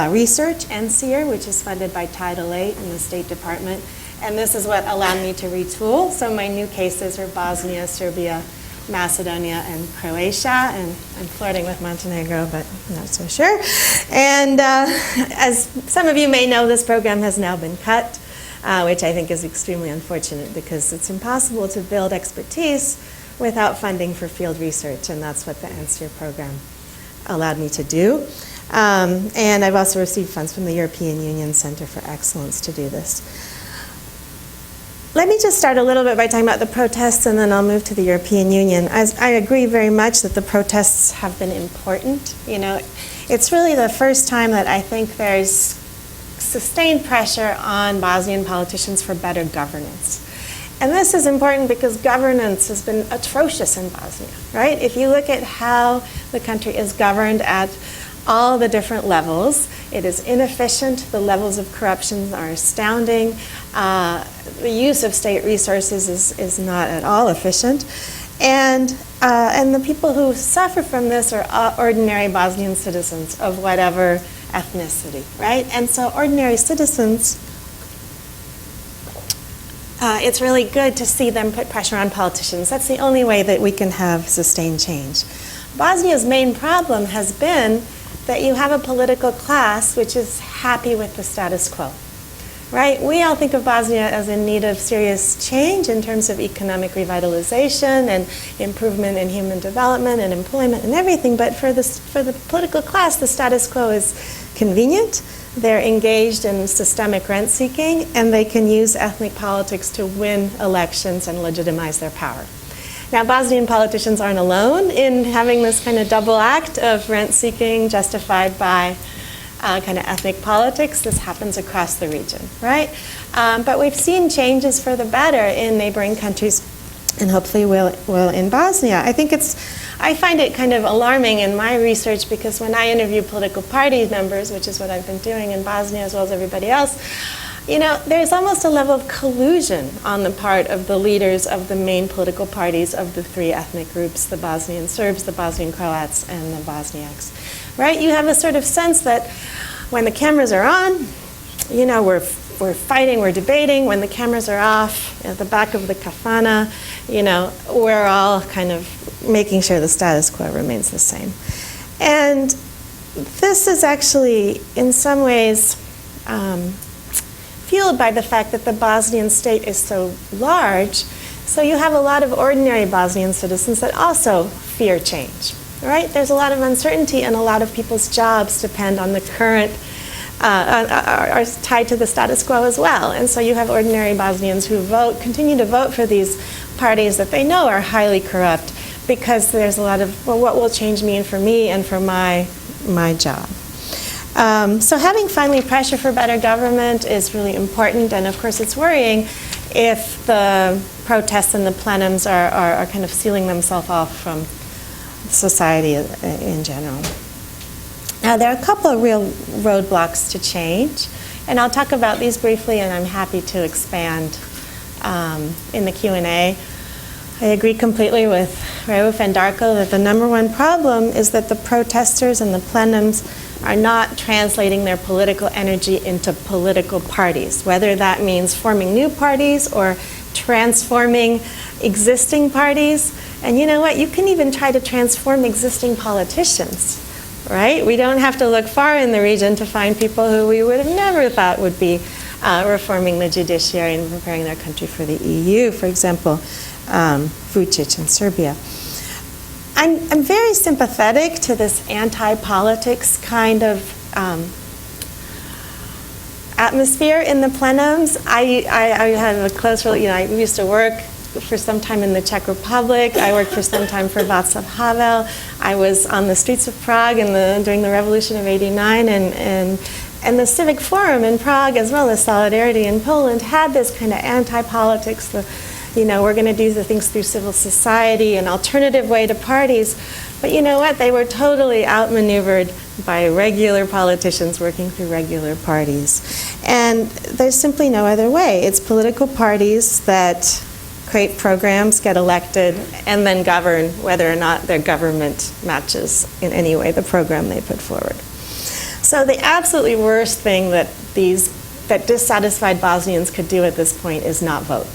Research, NCER, which is funded by Title VIII in the State Department. And this is what allowed me to retool. So my new cases are Bosnia, Serbia, Macedonia, and Croatia. And I'm flirting with Montenegro, but I'm not so sure. And as some of you may know, this program has now been cut, which I think is extremely unfortunate, because it's impossible to build expertise without funding for field research, and that's what the NCER program allowed me to do. And I've also received funds from the European Union Center for Excellence to do this. Let me just start a little bit by talking about the protests, and then I'll move to the European Union. I agree very much that the protests have been important. You know, it's really the first time that I think there's sustained pressure on Bosnian politicians for better governance. And this is important because governance has been atrocious in Bosnia, right? If you look at how the country is governed at all the different levels, it is inefficient. The levels of corruption are astounding. The use of state resources is not at all efficient. And the people who suffer from this are ordinary Bosnian citizens of whatever ethnicity, right? And so ordinary citizens, it's really good to see them put pressure on politicians. That's the only way that we can have sustained change. Bosnia's main problem has been that you have a political class which is happy with the status quo, right? We all think of Bosnia as in need of serious change in terms of economic revitalization and improvement in human development and employment and everything, but for the political class, the status quo is convenient. They're engaged in systemic rent seeking, and they can use ethnic politics to win elections and legitimize their power. Now, Bosnian politicians aren't alone in having this kind of double act of rent seeking justified by kind of ethnic politics. This happens across the region, right? But we've seen changes for the better in neighboring countries, and hopefully will in Bosnia. I find it kind of alarming in my research because when I interview political party members, which is what I've been doing in Bosnia as well as everybody else, you know, there's almost a level of collusion on the part of the leaders of the main political parties of the three ethnic groups, the Bosnian Serbs, the Bosnian Croats, and the Bosniaks, right? You have a sort of sense that when the cameras are on, you know, we're fighting, we're debating. When the cameras are off, at the back of the kafana, you know, we're all kind of making sure the status quo remains the same. And this is actually, in some ways, fueled by the fact that the Bosnian state is so large. So you have a lot of ordinary Bosnian citizens that also fear change, right? There's a lot of uncertainty, and a lot of people's jobs depend on the current, are tied to the status quo as well. And so you have ordinary Bosnians who continue to vote for these parties that they know are highly corrupt, because there's a lot of, well, what will change mean for me and for my job? So having finally pressure for better government is really important, and of course it's worrying if the protests and the plenums are kind of sealing themselves off from society in general. Now there are a couple of real roadblocks to change, and I'll talk about these briefly, and I'm happy to expand in the Q&A. I agree completely with Reuf and Darko that the number one problem is that the protesters and the plenums are not translating their political energy into political parties, whether that means forming new parties or transforming existing parties. And you know what? You can even try to transform existing politicians, right? We don't have to look far in the region to find people who we would have never thought would be reforming the judiciary and preparing their country for the EU, for example, Vučić in Serbia. I'm very sympathetic to this anti-politics kind of atmosphere in the plenums. I have a close, I used to work for some time in the Czech Republic. I worked for some time for Václav Havel. I was on the streets of Prague during the Revolution of '89, and the Civic Forum in Prague, as well as Solidarity in Poland, had this kind of anti-politics. We're going to do the things through civil society, an alternative way to parties. But you know what? They were totally outmaneuvered by regular politicians working through regular parties. And there's simply no other way. It's political parties that create programs, get elected, and then govern whether or not their government matches in any way the program they put forward. So the absolutely worst thing that dissatisfied Bosnians could do at this point is not vote.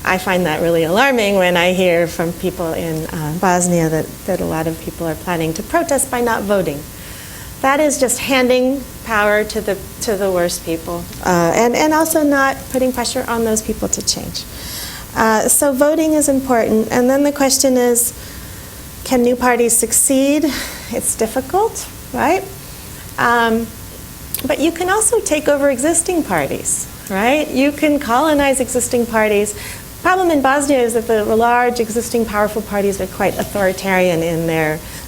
I find that really alarming when I hear from people in Bosnia that a lot of people are planning to protest by not voting. That is just handing power to the worst people, and also not putting pressure on those people to change. So voting is important, and then the question is, can new parties succeed? It's difficult, right? But you can also take over existing parties, right? You can colonize existing parties. The problem in Bosnia is that the large existing powerful parties are quite authoritarian in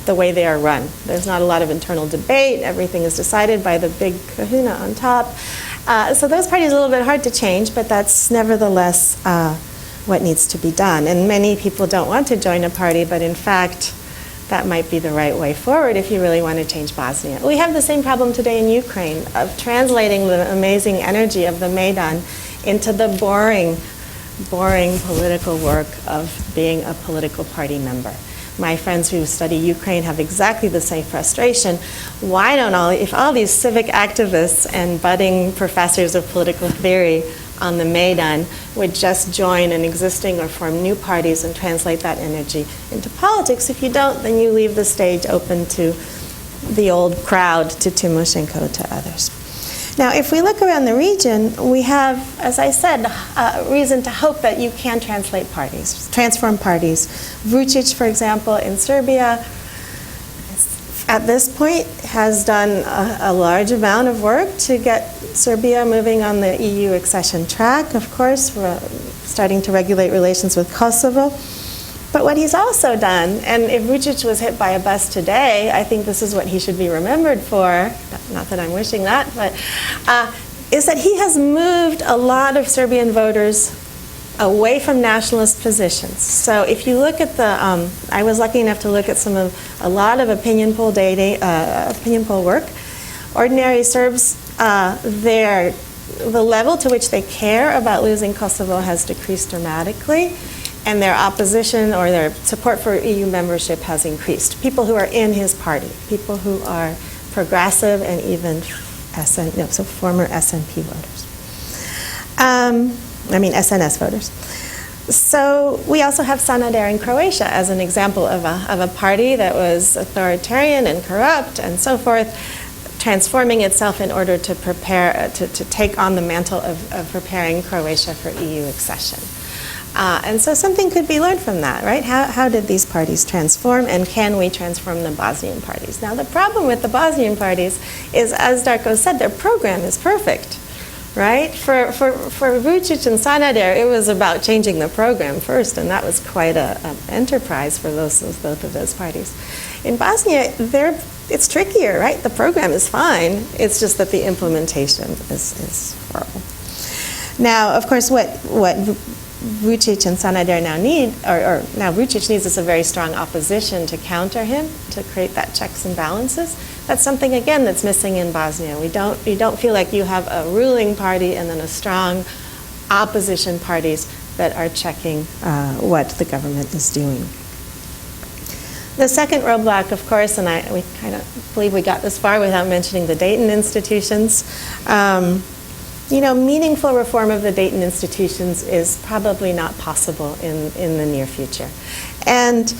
the way they are run. There's not a lot of internal debate. Everything is decided by the big kahuna on top. So those parties are a little bit hard to change, but that's nevertheless what needs to be done. And many people don't want to join a party, but in fact, that might be the right way forward if you really want to change Bosnia. We have the same problem today in Ukraine of translating the amazing energy of the Maidan into the boring political work of being a political party member. My friends who study Ukraine have exactly the same frustration. Why don't if all these civic activists and budding professors of political theory on the Maidan would just join an existing or form new parties and translate that energy into politics? If you don't, then you leave the stage open to the old crowd, to Tymoshenko, to others. Now, if we look around the region, we have, as I said, reason to hope that you can transform parties. Vučić, for example, in Serbia, at this point, has done a large amount of work to get Serbia moving on the EU accession track. Of course, we're starting to regulate relations with Kosovo. But what he's also done, and if Vučić was hit by a bus today, I think this is what he should be remembered for, not that I'm wishing that, but is that he has moved a lot of Serbian voters away from nationalist positions. So if you look at I was lucky enough to look at a lot of opinion poll data, opinion poll work. Ordinary Serbs, the level to which they care about losing Kosovo has decreased dramatically, and their opposition or their support for EU membership has increased. People who are in his party, people who are progressive and even former SNP voters. SNS voters. So we also have Sanader in Croatia as an example of a party that was authoritarian and corrupt and so forth, transforming itself in order to prepare to take on the mantle of preparing Croatia for EU accession. And so something could be learned from that, right? How did these parties transform, and can we transform the Bosnian parties? Now, the problem with the Bosnian parties is, as Darko said, their program is perfect, right? For Vučić and Sanader, it was about changing the program first, and that was quite an enterprise for both of those parties. In Bosnia, it's trickier, right? The program is fine. It's just that the implementation is horrible. Now, of course, what Vučić and Sanader now need, or now Vučić needs, is a very strong opposition to counter him, to create that checks and balances. That's something, again, that's missing in Bosnia. You don't feel like you have a ruling party and then a strong opposition parties that are checking what the government is doing. The second roadblock, of course, and we kind of believe we got this far without mentioning the Dayton institutions. Meaningful reform of the Dayton institutions is probably not possible in the near future. And,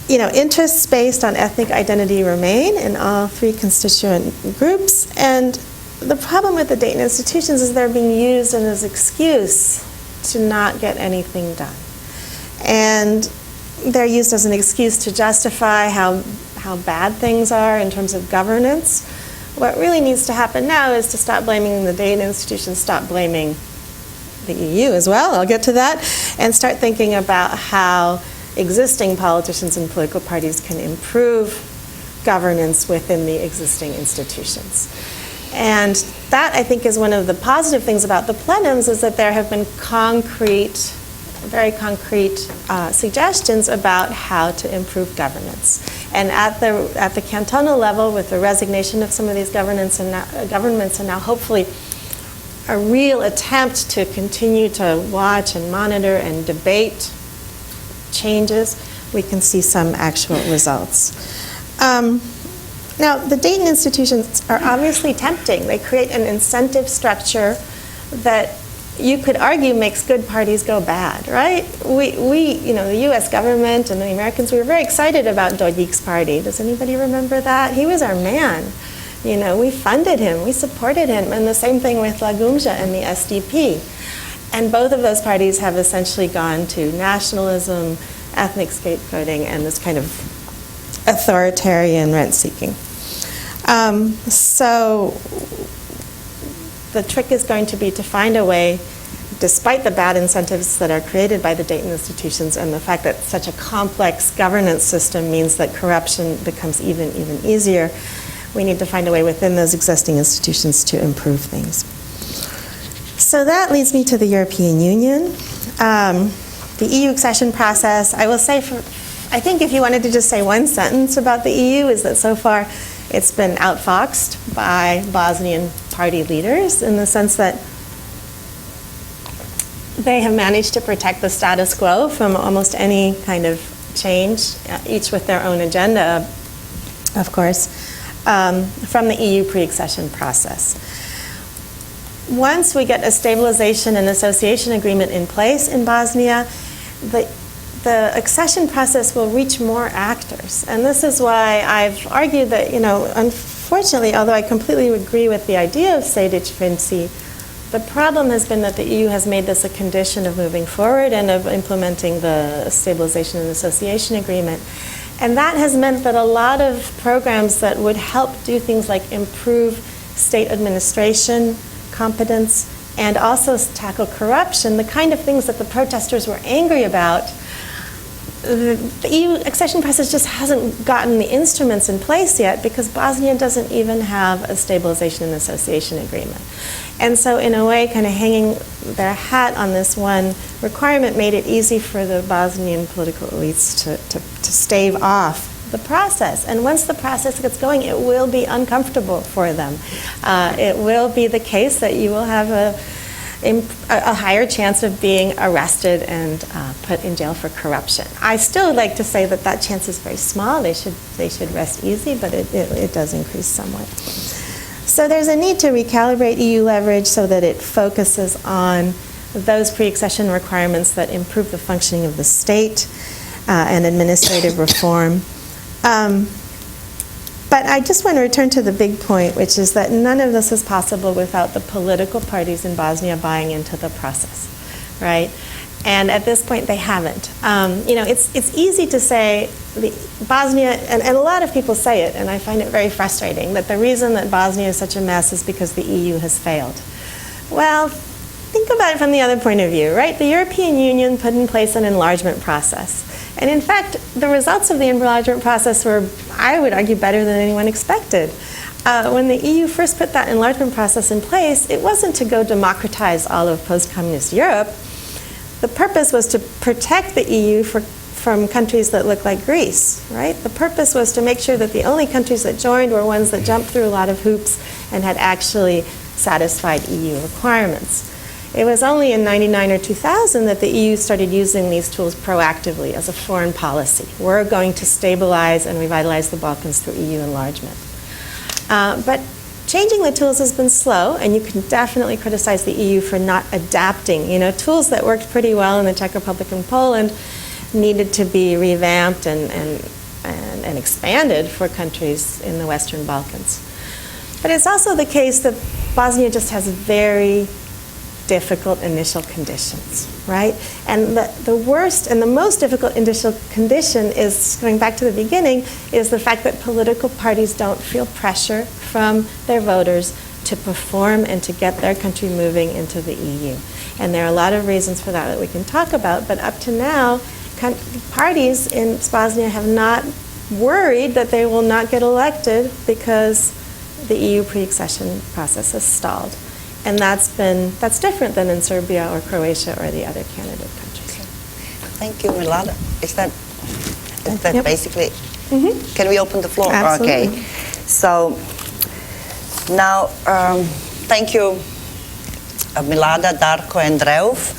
interests based on ethnic identity remain in all three constituent groups. And the problem with the Dayton institutions is they're being used as an excuse to not get anything done. And they're used as an excuse to justify how bad things are in terms of governance. What really needs to happen now is to stop blaming the Dayton institutions, stop blaming the EU as well, I'll get to that, and start thinking about how existing politicians and political parties can improve governance within the existing institutions. And that, I think, is one of the positive things about the plenums, is that there have been very concrete suggestions about how to improve governance. And at the cantonal level, with the resignation of some of these governments, and now hopefully a real attempt to continue to watch and monitor and debate changes, we can see some actual results. Now, the Dayton institutions are obviously tempting. They create an incentive structure that you could argue makes good parties go bad, right? The U.S. government and the Americans, we were very excited about Dodik's party. Does anybody remember that? He was our man. We funded him, we supported him, and the same thing with Lagumdzha and the SDP. And both of those parties have essentially gone to nationalism, ethnic scapegoating, and this kind of authoritarian rent-seeking. So the trick is going to be to find a way, despite the bad incentives that are created by the Dayton institutions and the fact that such a complex governance system means that corruption becomes even easier, we need to find a way within those existing institutions to improve things. So that leads me to the European Union. The EU accession process, I will say, I think if you wanted to just say one sentence about the EU, is that so far it's been outfoxed by Bosnian party leaders in the sense that they have managed to protect the status quo from almost any kind of change, each with their own agenda, of course, from the EU pre-accession process. Once we get a stabilization and association agreement in place in Bosnia, the accession process will reach more actors. And this is why I've argued that, unfortunately, although I completely agree with the idea of Sejdić-Finci, the problem has been that the EU has made this a condition of moving forward and of implementing the stabilization and association agreement. And that has meant that a lot of programs that would help do things like improve state administration, competence, and also tackle corruption, the kind of things that the protesters were angry about, the EU accession process just hasn't gotten the instruments in place yet because Bosnia doesn't even have a stabilization and association agreement. And so in a way, kind of hanging their hat on this one requirement made it easy for the Bosnian political elites to stave off the process. And once the process gets going, it will be uncomfortable for them. It will be the case that you will have a higher chance of being arrested and put in jail for corruption. I still would like to say that that chance is very small. They should rest easy, but it does increase somewhat. So there's a need to recalibrate EU leverage so that it focuses on those pre-accession requirements that improve the functioning of the state and administrative reform. But I just want to return to the big point, which is that none of this is possible without the political parties in Bosnia buying into the process, right? And at this point, they haven't. It's easy to say Bosnia, and a lot of people say it, and I find it very frustrating, that the reason that Bosnia is such a mess is because the EU has failed. Well, think about it from the other point of view, right? The European Union put in place an enlargement process. And in fact, the results of the enlargement process were, I would argue, better than anyone expected. When the EU first put that enlargement process in place, it wasn't to go democratize all of post-communist Europe. The purpose was to protect the EU from countries that look like Greece, right? The purpose was to make sure that the only countries that joined were ones that jumped through a lot of hoops and had actually satisfied EU requirements. It was only in 99 or 2000 that the EU started using these tools proactively as a foreign policy. We're going to stabilize and revitalize the Balkans through EU enlargement. But changing the tools has been slow, and you can definitely criticize the EU for not adapting. Tools that worked pretty well in the Czech Republic and Poland needed to be revamped and expanded for countries in the Western Balkans. But it's also the case that Bosnia just has very difficult initial conditions, right? And the worst and the most difficult initial condition is, going back to the beginning, is the fact that political parties don't feel pressure from their voters to perform and to get their country moving into the EU. And there are a lot of reasons for that we can talk about, but up to now, parties in Bosnia have not worried that they will not get elected because the EU pre-accession process has stalled. And that's different than in Serbia or Croatia or the other candidate countries.
Thank you, Milada. Is that
Yep.
basically?
Mm-hmm.
Can we open the floor?
Absolutely.
Okay. So now, thank you, Milada, Darko, and Reuf,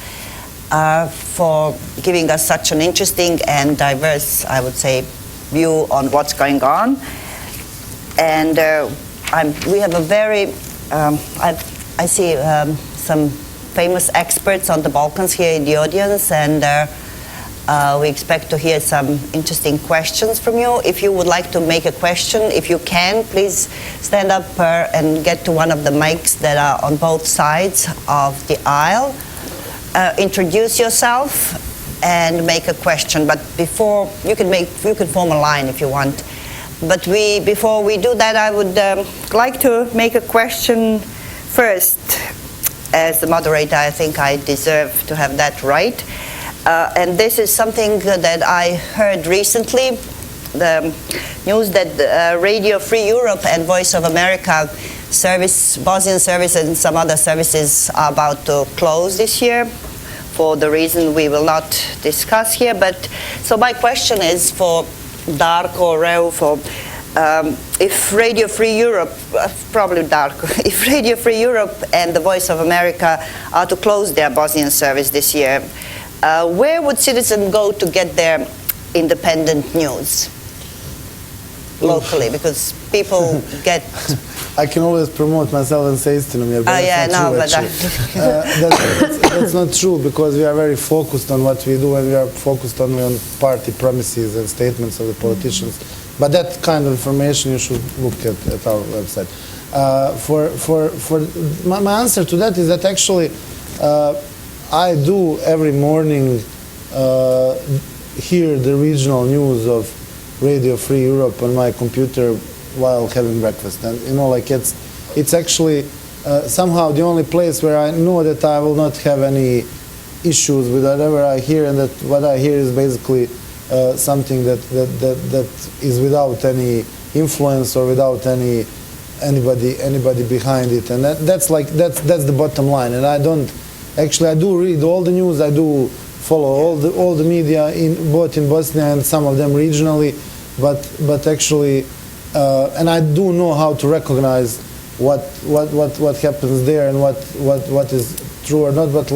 for giving us such an interesting and diverse, I would say, view on what's going on. And we have a very, I see some famous experts on the Balkans here in the audience, and we expect to hear some interesting questions from you. If you would like to make a question, if you can, please stand up and get to one of the mics that are on both sides of the aisle. Introduce yourself and make a question. But before, you can form a line if you want. But before we do that, I would like to make a question first. As the moderator, I think I deserve to have that right. And this is something that I heard recently, the news that Radio Free Europe and Voice of America service, Bosnian service and some other services are about to close this year for the reason we will not discuss here. But so my question is for Darko, Reuf, if Radio Free Europe, probably Darko, if Radio Free Europe and the Voice of America are to close their Bosnian service this year, where would citizens go to get their independent news? Locally, because people get...
I can always promote myself and say istinu, but that's not true, because we are very focused on what we do, and we are focused on party promises and statements of the politicians. But that kind of information you should look at our website. My answer to that is that actually I do every morning hear the regional news of Radio Free Europe on my computer while having breakfast, and it's actually somehow the only place where I know that I will not have any issues with whatever I hear, and that what I hear is basically something that is without any influence or without anybody behind it, and that's the bottom line. And I do read all the news, I do follow all the media both in Bosnia and some of them regionally, but actually, and I do know how to recognize what happens there and what is true or not. But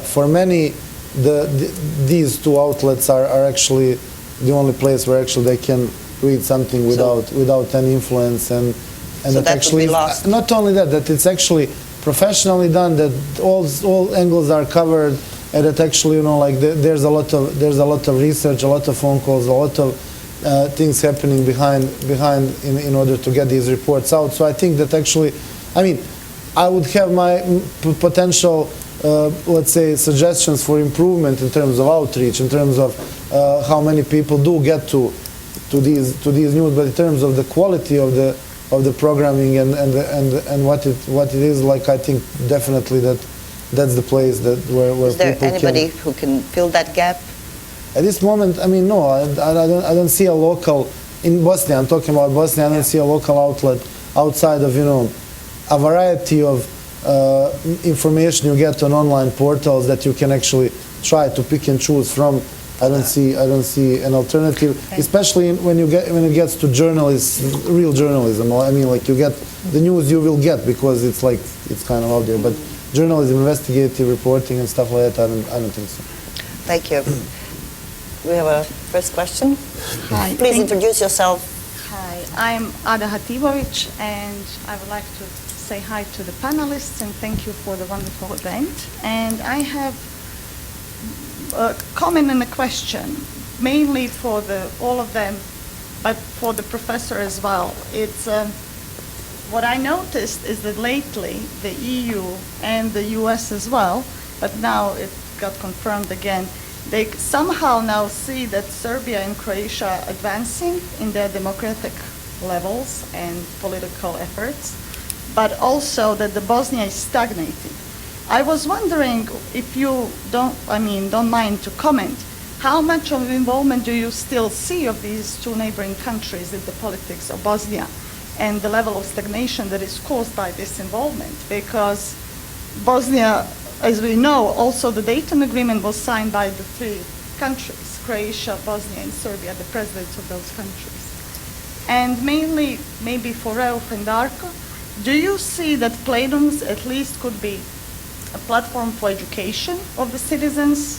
for many, these two outlets are actually the only place where actually they can read something without any influence, and
so that actually lost.
Not only that it's actually professionally done, that all angles are covered, and that actually there's a lot of research, a lot of phone calls, a lot of things happening behind in order to get these reports out. So I think that actually, I would have my potential let's say suggestions for improvement in terms of outreach, in terms of how many people do get to these news, but in terms of the quality of the programming and what it is like, I think definitely that's the place where
is there
people
anybody who can fill that gap?
At this moment, no, I don't see a local in Bosnia. I'm talking about Bosnia. I don't see a local outlet outside of a variety of information you get on online portals that you can actually try to pick and choose from. I don't see an alternative, especially when it gets to real journalism. You get the news you will get because it's kind of out there. But journalism, investigative reporting, and stuff like that, I don't think so.
Thank you. We have a first question.
Hi.
Please introduce yourself.
Hi, I'm Ada Hatibovic, and I would like to say hi to the panelists and thank you for the wonderful event. And I have a comment and a question, mainly for all of them, but for the professor as well. It's what I noticed is that lately the EU and the US as well, but now it got confirmed again, they somehow now see that Serbia and Croatia are advancing in their democratic levels and political efforts, but also that the Bosnia is stagnating. I was wondering if you don't mind to comment, how much of involvement do you still see of these two neighboring countries in the politics of Bosnia and the level of stagnation that is caused by this involvement? Because Bosnia, as we know, also the Dayton Agreement was signed by the three countries, Croatia, Bosnia, and Serbia, the presidents of those countries. And mainly, maybe for Reuf and Darko, do you see that plenums at least could be a platform for education of the citizens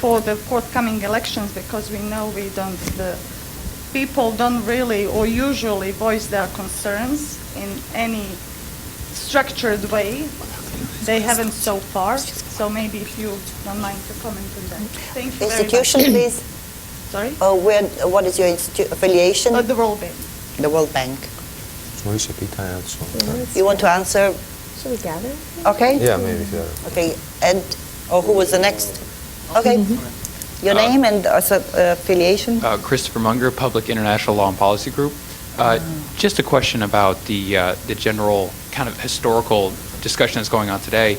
for the forthcoming elections? Because we know the people don't really or usually voice their concerns in any structured way. They haven't so far. So maybe if you don't mind to comment on that. Thank you
Institution,
very much.
please.
Sorry?
What is your affiliation?
The World Bank.
The World Bank.
Smo više pitanja otišlo.
You want to answer?
Should we gather?
Okay.
Yeah, maybe. Yeah.
Okay. And who was the next? Okay. Your name and affiliation?
Christopher Munger, Public International Law and Policy Group. Just a question about the general kind of historical discussion that's going on today.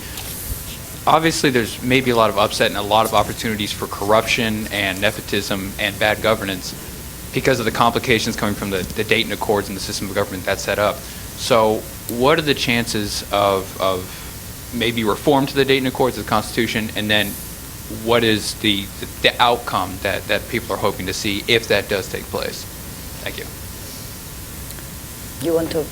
Obviously, there's maybe a lot of upset and a lot of opportunities for corruption and nepotism and bad governance because of the complications coming from the Dayton Accords and the system of government that's set up. So what are the chances of maybe reform to the Dayton Accords, the Constitution, and then what is the outcome that people are hoping to see if that does take place? Thank you.
You want to?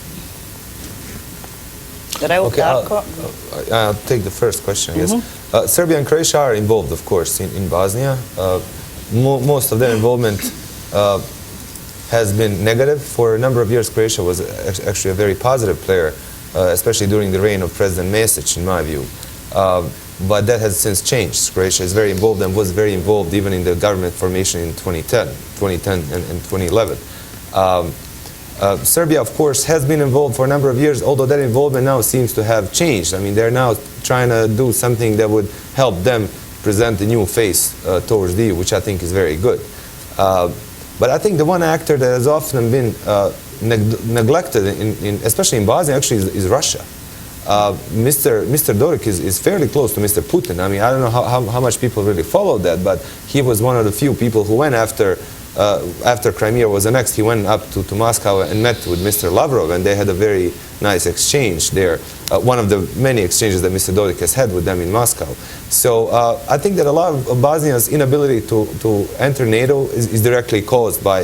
Okay, I'll take the first question, I guess. Serbia and Croatia are involved, of course, in Bosnia. Most of their involvement has been negative. For a number of years, Croatia was actually a very positive player, especially during the reign of President Mesic, in my view. But that has since changed. Croatia is very involved and was very involved even in the government formation in 2010 and 2011. Serbia, of course, has been involved for a number of years, although that involvement now seems to have changed. I mean, they're now trying to do something that would help them present a new face towards the EU, which I think is very good. But I think the one actor that has often been neglected, especially in Bosnia, actually is Russia. Mr. Dodik is fairly close to Mr. Putin. I mean, I don't know how much people really followed that, but he was one of the few people who went after Crimea was annexed. He went up to Moscow and met with Mr. Lavrov, and they had a very nice exchange there. One of the many exchanges that Mr. Dodik has had with them in Moscow. So I think that a lot of Bosnia's inability to enter NATO is directly caused by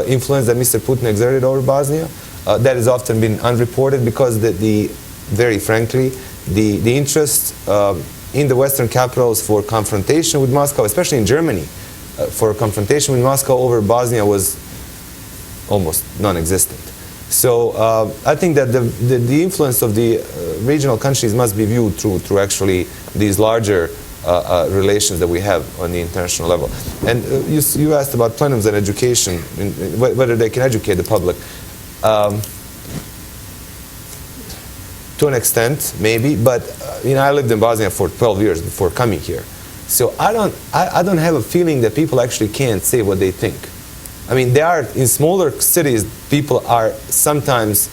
influence that Mr. Putin exerted over Bosnia. That has often been unreported because very frankly, the interest in the Western capitals for confrontation with Moscow, especially in Germany, for confrontation with Moscow over Bosnia was almost non-existent. So I think that the influence of the regional countries must be viewed through actually these larger relations that we have on the international level. And you asked about plenums and education, whether they can educate the public. To an extent, maybe, but I lived in Bosnia for 12 years before coming here. So I don't have a feeling that people actually can't say what they think. I mean, in smaller cities, people are sometimes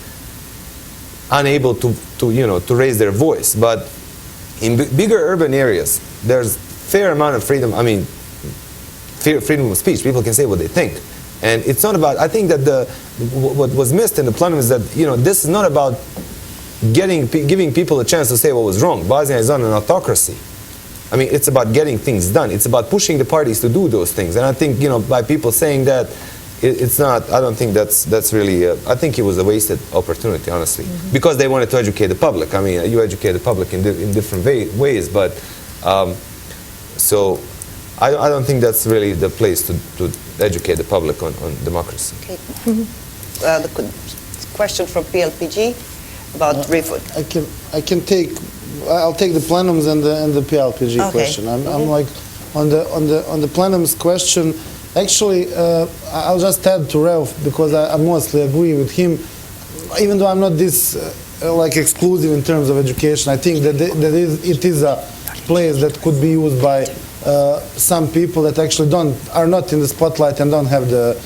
unable to raise their voice. But in bigger urban areas, there's fair amount of freedom. I mean, freedom of speech. People can say what they think, and it's not about. I think that what was missed in the plenum is that this is not about giving people a chance to say what was wrong. Bosnia is not an autocracy. I mean, it's about getting things done. It's about pushing the parties to do those things. And I think, by people saying that, it's not, I don't think that's really, I think it was a wasted opportunity, honestly. Because they wanted to educate the public. I mean, you educate the public in different ways, but, so, I don't think that's really the place to educate the public on democracy.
Okay. The question from PLPG about
I'll take the plenums and the PLPG question. I'm like on the plenums question. Actually, I'll just add to Reuf because I mostly agree with him. Even though I'm not this exclusive in terms of education, I think that it is a place that could be used by some people that actually are not in the spotlight and don't have the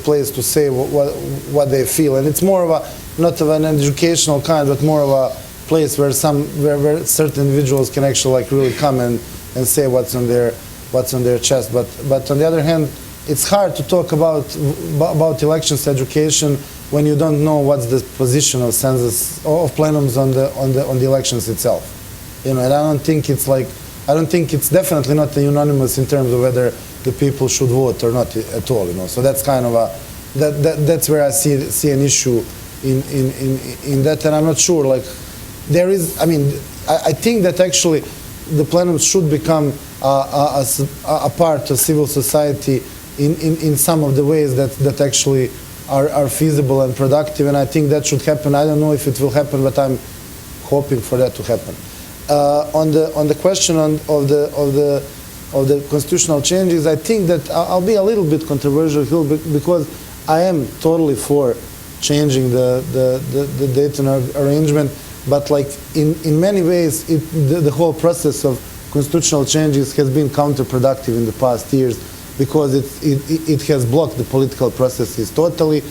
place to say what they feel. And it's more of not of an educational kind, but more of a place where certain individuals can actually really come and say what's on their chest. But on the other hand, it's hard to talk about elections education when you don't know what's the position of census of plenums on the elections itself. And I don't think it's definitely not unanimous in terms of whether the people should vote or not at all. So that's kind of that's where I see an issue in that, and I'm not sure there is. I mean, I think that actually the plenums should become a part of civil society in some of the ways that actually are feasible and productive, and I think that should happen. I don't know if it will happen, but I'm hoping for that to happen. On the question of the constitutional changes, I think that I'll be a little bit controversial because I am totally for changing the Dayton arrangement. But in many ways, the whole process of constitutional changes has been counterproductive in the past years because it has blocked the political processes totally.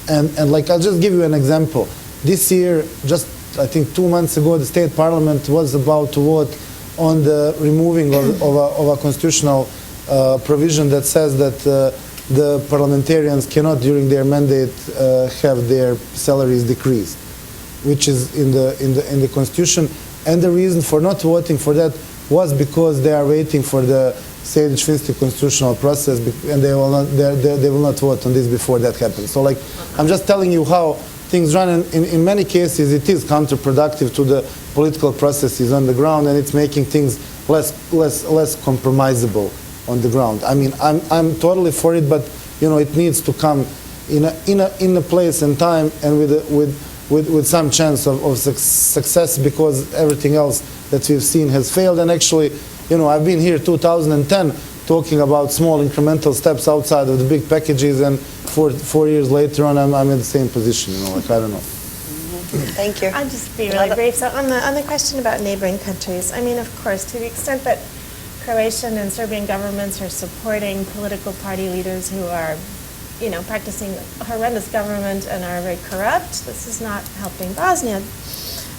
And like, I'll just give you an example. This year, just I think 2 months ago, the state parliament was about to vote on the removing of a constitutional provision that says that the parliamentarians cannot, during their mandate, have their salaries decreased, which is in the constitution. And the reason for not voting for that was because they are waiting for the Sejdić-Finski constitutional process, and they will not vote on this before that happens. So, like, I'm just telling you how things run, and in many cases it is counterproductive to the political processes on the ground, and it's making things less compromisable on the ground. I mean, I'm totally for it, but you know, it needs to come in a place and time, and with some chance of success, because everything else that we've seen has failed. And actually, you know, I've been here 2010 talking about small incremental steps outside of the big packages, and 4 years later on, I'm in the same position. You know, like, I don't know.
Thank you.
I'll just be really brief. So on the question about neighboring countries, I mean, of course, to the extent that Croatian and Serbian governments are supporting political party leaders who are, you know, practicing horrendous government and are very corrupt, this is not helping Bosnia.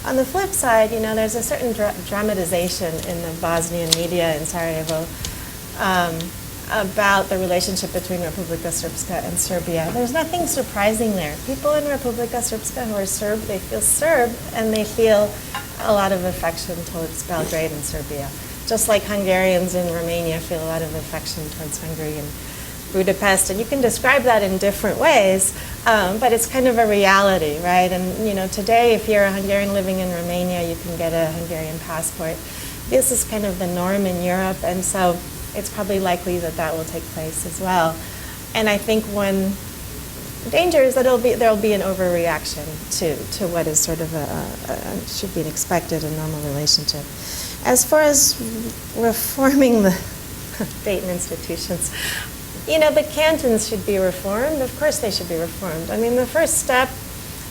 On the flip side, you know, there's a certain dramatization in the Bosnian media in Sarajevo about the relationship between Republika Srpska and Serbia. There's nothing surprising there. People in Republika Srpska who are Serb, they feel Serb, and they feel a lot of affection towards Belgrade and Serbia. Just like Hungarians in Romania feel a lot of affection towards Hungary and Budapest, and you can describe that in different ways, but it's kind of a reality, right? And you know, today, if you're a Hungarian living in Romania, you can get a Hungarian passport. This is kind of the norm in Europe, and so it's probably likely that that will take place as well. And I think one danger is that there'll be an overreaction to what is sort of should be an expected and normal relationship. As far as reforming the Dayton institutions, you know, the cantons should be reformed. Of course they should be reformed. I mean, the first step,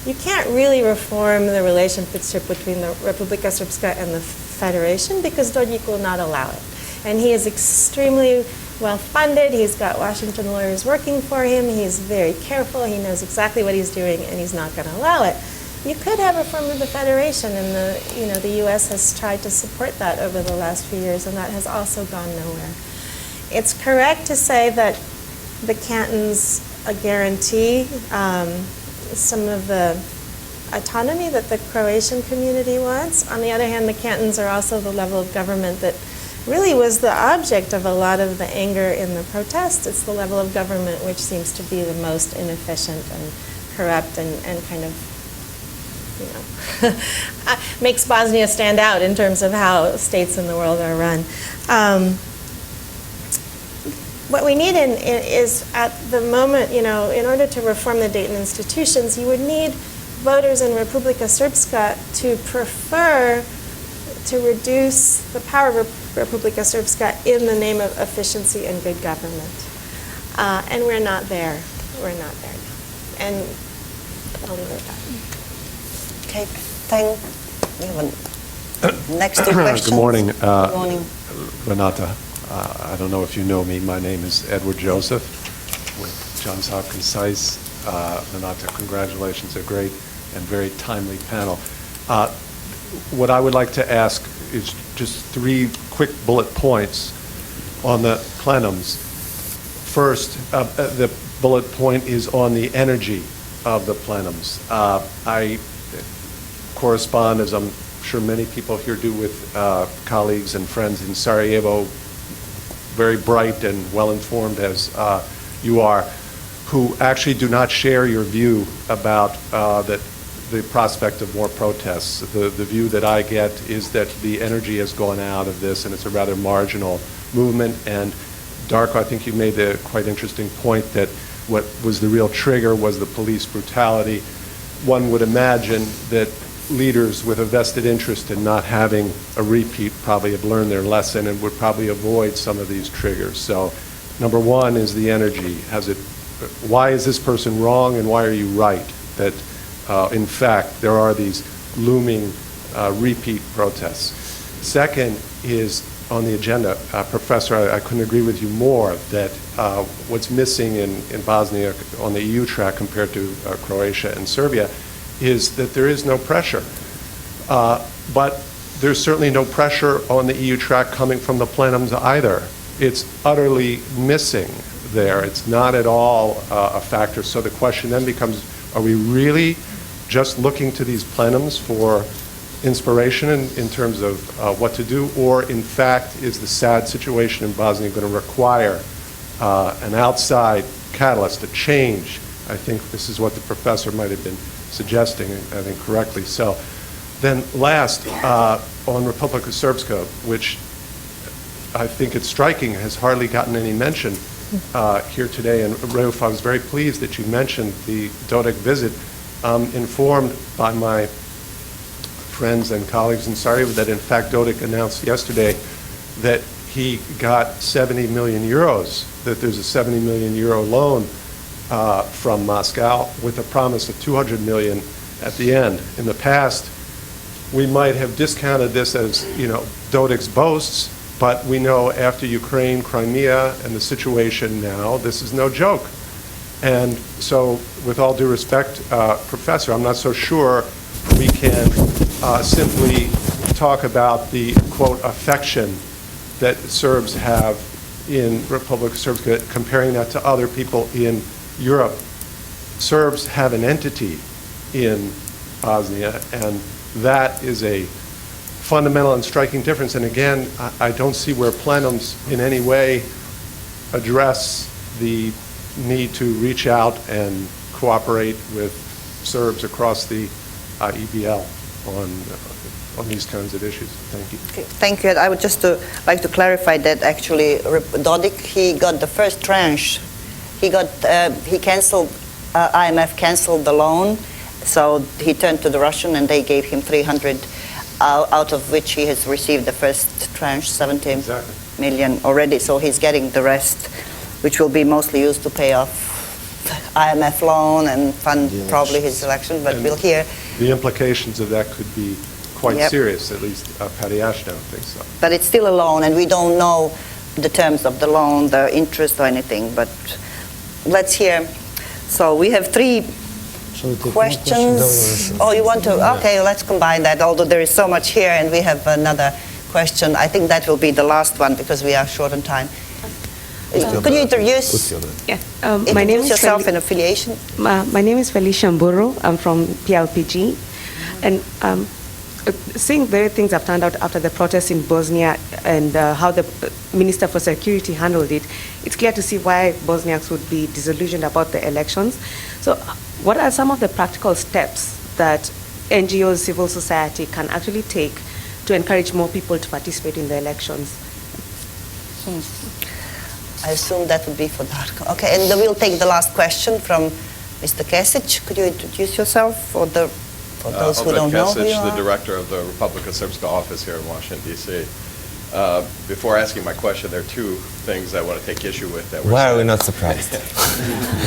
you can't really reform the relationship between the Republika Srpska and the Federation because Dodik will not allow it. And he is extremely well funded. He's got Washington lawyers working for him. He's very careful. He knows exactly what he's doing, and he's not going to allow it. You could have reform of the Federation, and the U.S. has tried to support that over the last few years, and that has also gone nowhere. It's correct to say that the cantons guarantee some of the autonomy that the Croatian community wants. On the other hand, the cantons are also the level of government that really was the object of a lot of the anger in the protests. It's the level of government which seems to be the most inefficient and corrupt and kind of, you know, makes Bosnia stand out in terms of how states in the world are run. What we need is at the moment, you know, in order to reform the Dayton institutions, you would need voters in Republika Srpska to prefer to reduce the power of Republika Srpska in the name of efficiency and good government. And we're not there. We're not there now. And I'll leave it at that.
Okay, we have next two questions.
Good morning.
Good morning.
Renata, I don't know if you know me. My name is Edward Joseph with Johns Hopkins SAIS. Renata, congratulations. A great and very timely panel. What I would like to ask is just 3 quick bullet points on the plenums. First, the bullet point is on the energy of the plenums. I correspond, as I'm sure many people here do, with colleagues and friends in Sarajevo, very bright and well-informed as you are, who actually do not share your view about the prospect of more protests. The view that I get is that the energy has gone out of this, and it's a rather marginal movement. And Darko, I think you made the quite interesting point that what was the real trigger was the police brutality. One would imagine that leaders with a vested interest in not having a repeat probably have learned their lesson and would probably avoid some of these triggers. So number one is the energy. Why is this person wrong and why are you right? That in fact there are these looming repeat protests. Second is on the agenda. Professor, I couldn't agree with you more that what's missing in Bosnia on the EU track compared to Croatia and Serbia is that there is no pressure. But there's certainly no pressure on the EU track coming from the plenums either. It's utterly missing there. It's not at all a factor. So the question then becomes, are we really just looking to these plenums for inspiration in terms of what to do, or in fact is the sad situation in Bosnia going to require an outside catalyst, a change? I think this is what the professor might have been suggesting, I think correctly. So then last, on Republika Srpska, which I think it's striking, has hardly gotten any mention here today. And Reuf, I was very pleased that you mentioned the Dodik visit. Informed by my friends and colleagues in Sarajevo that in fact Dodik announced yesterday that he got 70 million euros, that there's a 70 million euro loan from Moscow with a promise of 200 million at the end. In the past, we might have discounted this as, Dodik's boasts, but we know after Ukraine, Crimea, and the situation now, this is no joke. And so, with all due respect, Professor, I'm not so sure we can simply talk about the, quote, affection that Serbs have in Republika Srpska, comparing that to other people in Europe. Serbs have an entity in Bosnia, and that is a fundamental and striking difference. And again, I don't see where plenums in any way address the need to reach out and cooperate with Serbs across the EBL on these kinds of issues. Thank you.
Okay, thank you. I would just like to clarify that actually Dodik, he got the first tranche. He canceled, IMF canceled the loan, so he turned to the Russian and they gave him 300, out of which he has received the first tranche, 70 million already, so he's getting the rest, which will be mostly used to pay off IMF loan and fund probably his election, but we'll hear.
The implications of that could be quite serious, at least Patty Ashton thinks so.
But it's still a loan, and we don't know the terms of the loan, the interest or anything, but let's hear. So we have three questions. Oh, you want to? Okay, let's combine that, although there is so much here, and we have another question. I think that will be the last one because we are short on time. Could you introduce
my name is
yourself and affiliation?
My name is Felicia Mburu. I'm from PLPG. And seeing the things have turned out after the protests in Bosnia and how the Minister for Security handled it, it's clear to see why Bosniaks would be disillusioned about the elections. So what are some of the practical steps that NGOs, civil society can actually take to encourage more people to participate in the elections?
I assume that would be for Darko. Okay, and we'll take the last question from Mr. Kesic. Could you introduce yourself for those who don't know who you are?
The director of the Republika Srpska office here in Washington, D.C. Before asking my question, there are two things I want to take issue with.
Why are we not surprised?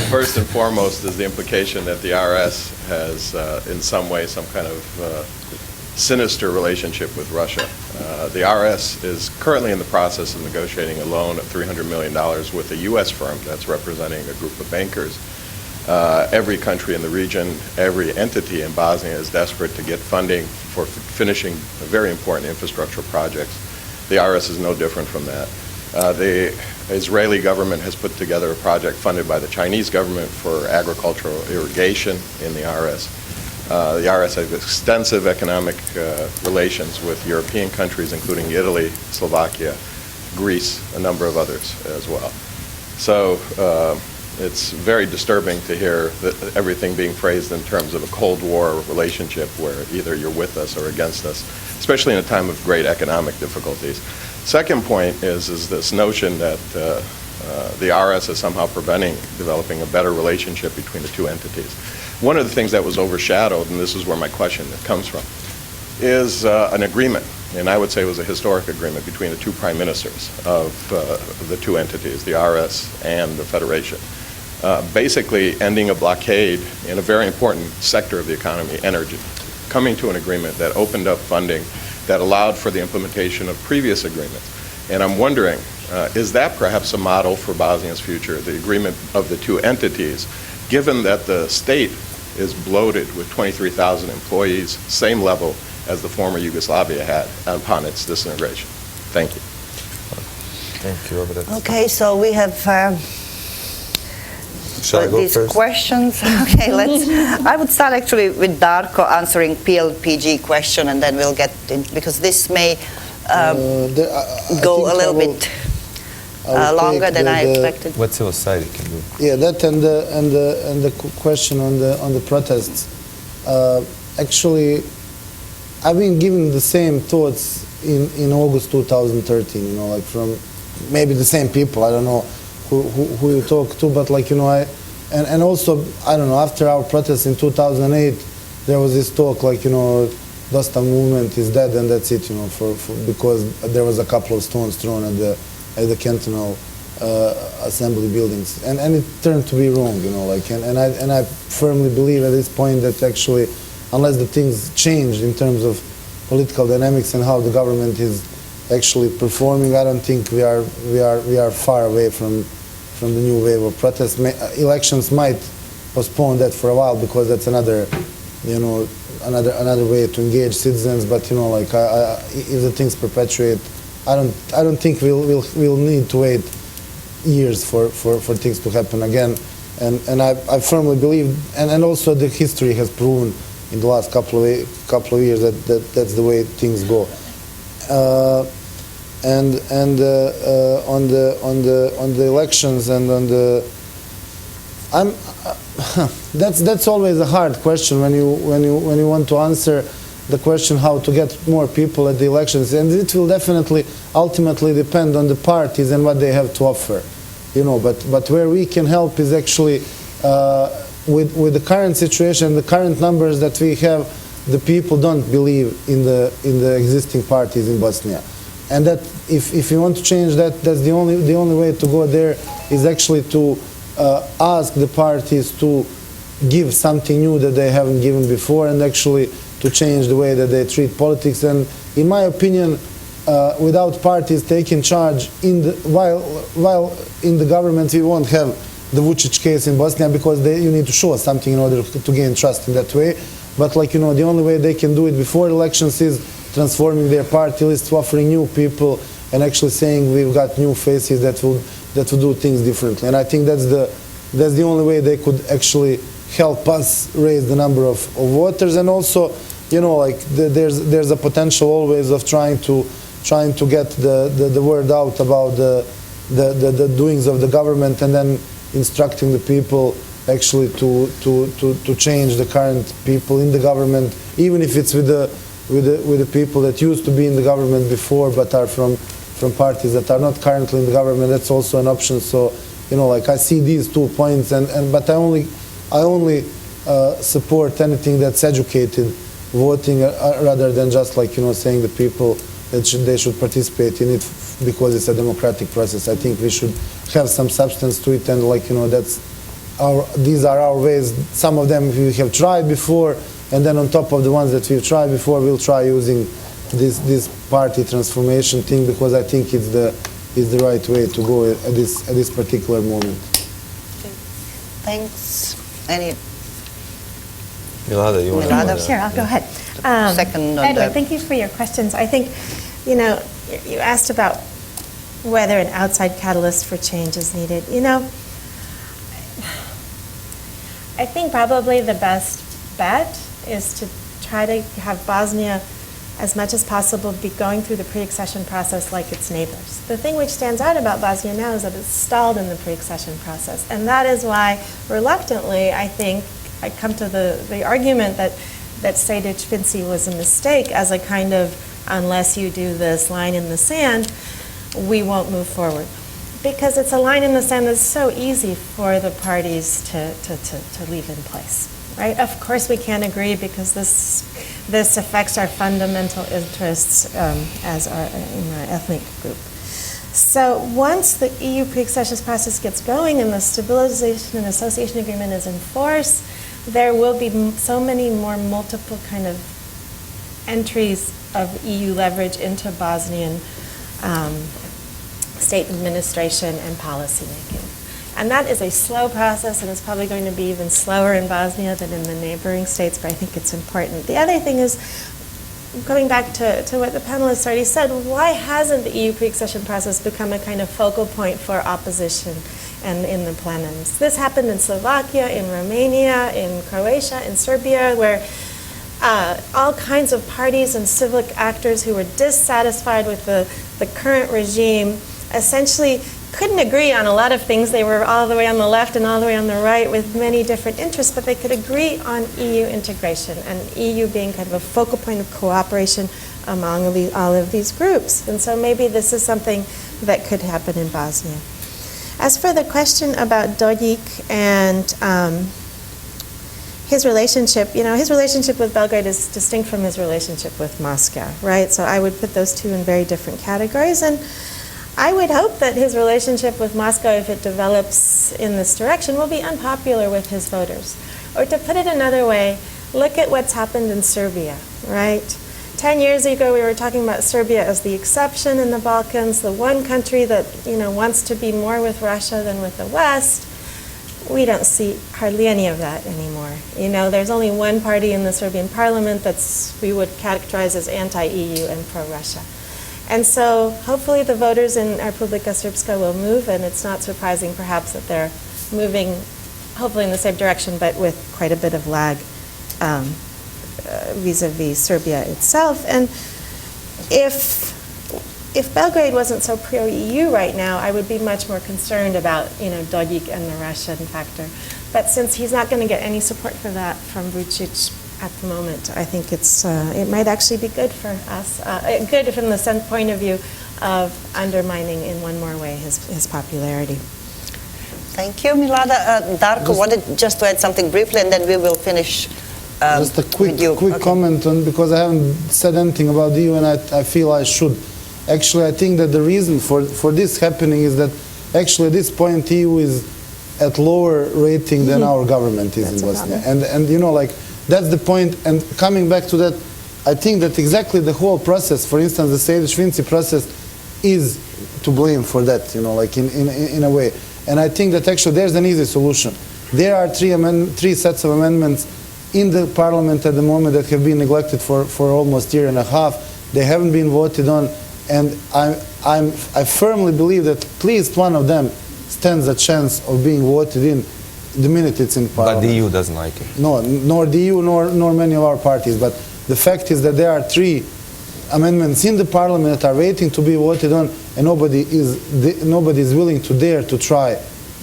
First and foremost is the implication that the RS has, in some way, some kind of sinister relationship with Russia. The RS is currently in the process of negotiating a loan of $300 million with a U.S. firm that's representing a group of bankers. Every country in the region, every entity in Bosnia is desperate to get funding for finishing very important infrastructure projects. The RS is no different from that. The Israeli government has put together a project funded by the Chinese government for agricultural irrigation in the RS. The RS has extensive economic relations with European countries, including Italy, Slovakia, Greece, a number of others as well. So it's very disturbing to hear that everything being phrased in terms of a Cold War relationship where either you're with us or against us, especially in a time of great economic difficulties. Second point is this notion that the RS is somehow preventing developing a better relationship between the two entities. One of the things that was overshadowed, and this is where my question comes from, is an agreement, and I would say it was a historic agreement between the two prime ministers of the two entities, the RS and the Federation, basically ending a blockade in a very important sector of the economy, energy, coming to an agreement that opened up funding that allowed for the implementation of previous agreements. And I'm wondering, is that perhaps a model for Bosnia's future, the agreement of the two entities, given that the state is bloated with 23,000 employees, same level as the former Yugoslavia had upon its disintegration? Thank you.
Thank you, Robert.
Okay, so we have
Shall I go
these
first?
questions. Okay, I would start actually with Darko answering PLPG question, and then we'll get in, because this may go a little bit longer than I expected.
What civil society can do.
Yeah, that and the question on the protests. Actually, I've been giving the same thoughts in August 2013. You know, like from maybe the same people. I don't know who you talk to, but like, you know, and also, I don't know, after our protests in 2008, there was this talk like, you know, Dosta movement is dead and that's it, you know, because there was a couple of stones thrown at the cantonal assembly buildings, and it turned to be wrong, you know, like, and I firmly believe at this point that actually, unless the things change in terms of political dynamics and how the government is actually performing, I don't think we are far away from the new wave of protests. Elections might postpone that for a while because that's another, you know, another way to engage citizens. But you know, like if the things perpetuate, I don't think we'll need to wait years for things to happen again. And I firmly believe, and also the history has proven in the last couple of years that that's the way things go. And on the elections and on the, that's always a hard question when you want to answer the question how to get more people at the elections, and it will definitely ultimately depend on the parties and what they have to offer, you know. But where we can help is actually with the current situation, the current numbers that we have, the people don't believe in the existing parties in Bosnia. And that if you want to change that, that's the only way to go there is actually to ask the parties to give something new that they haven't given before, and actually to change the way that they treat politics. And in my opinion, without parties taking charge while in the government, we won't have the Vučić case in Bosnia, because you need to show us something in order to gain trust in that way. But like, you know, the only way they can do it before elections is transforming their party list, offering new people, and actually saying we've got new faces that will do things differently. And I think that's the only way they could actually help us raise the number of voters. And also, you know, like there's a potential always of trying to get the word out about the doings of the government, and then instructing the people actually to change the current people in the government, even if it's with the people that used to be in the government before but are from parties that are not currently in the government. That's also an option. So, you know, like I see these 2 points, but I only support anything that's educated voting rather than just like, you know, saying the people that they should participate in it because it's a democratic process. I think we should have some substance to it, and like, you know, these are our ways. Some of them we have tried before, and then on top of the ones that we've tried before, we'll try using this party transformation thing, because I think it's the right way to go at this particular moment.
Thanks.
Milada, you want to?
Sure, I'll go ahead.
Second on
Edward,
the-
thank you for your questions. I think, you know, you asked about whether an outside catalyst for change is needed. You know, I think probably the best bet is to try to have Bosnia, as much as possible, be going through the pre-accession process like its neighbors. The thing which stands out about Bosnia now is that it's stalled in the pre-accession process. And that is why, reluctantly, I think, I come to the argument that Sejdić-Finci was a mistake as a kind of, unless you do this line in the sand, we won't move forward. Because it's a line in the sand that's so easy for the parties to leave in place, right? Of course we can't agree because this affects our fundamental interests as in our ethnic group. So once the EU pre-accession process gets going and the Stabilization and Association Agreement is in force, there will be so many more multiple kind of entries of EU leverage into Bosnian state administration and policy making. And that is a slow process, and it's probably going to be even slower in Bosnia than in the neighboring states, but I think it's important. The other thing is, going back to what the panelists already said, why hasn't the EU pre-accession process become a kind of focal point for opposition and in the plenums? This happened in Slovakia, in Romania, in Croatia, in Serbia, where all kinds of parties and civic actors who were dissatisfied with the current regime essentially couldn't agree on a lot of things. They were all the way on the left and all the way on the right with many different interests, but they could agree on EU integration and EU being kind of a focal point of cooperation among all of these groups. And so maybe this is something that could happen in Bosnia. As for the question about Dodik and his relationship, his relationship with Belgrade is distinct from his relationship with Moscow, right? So I would put those two in very different categories. And I would hope that his relationship with Moscow, if it develops in this direction, will be unpopular with his voters. Or to put it another way, look at what's happened in Serbia, right? 10 years ago, we were talking about Serbia as the exception in the Balkans, the one country that wants to be more with Russia than with the West. We don't see hardly any of that anymore. There's only one party in the Serbian parliament we would characterize as anti-EU and pro-Russia. And so hopefully the voters in Republika Srpska will move, and it's not surprising perhaps that they're moving hopefully in the same direction, but with quite a bit of lag vis-a-vis Serbia itself. And if Belgrade wasn't so pro-EU right now, I would be much more concerned about Dodik and the Russian factor. But since he's not going to get any support for that from Vučić at the moment, I think it might actually be good for us, good from the point of view of undermining in one more way his popularity.
Thank you, Milada. Darko wanted just to add something briefly, and then we will finish.
Just a quick comment on, because I haven't said anything about the EU, and I feel I should. Actually, I think that the reason for this happening is that actually at this point EU is at lower rating than our government is in Bosnia, and that's the point. And coming back to that, I think that exactly the whole process, for instance, the Sejdić-Finci process, is to blame for that, in a way. And I think that actually there's an easy solution. There are three sets of amendments in the parliament at the moment that have been neglected for almost a year and a half. They haven't been voted on, and I firmly believe that at least one of them stands a chance of being voted in the minute it's in parliament.
But the EU doesn't like it.
No, nor the EU nor many of our parties. But the fact is that there are three amendments in the parliament that are waiting to be voted on, and nobody is willing to dare to try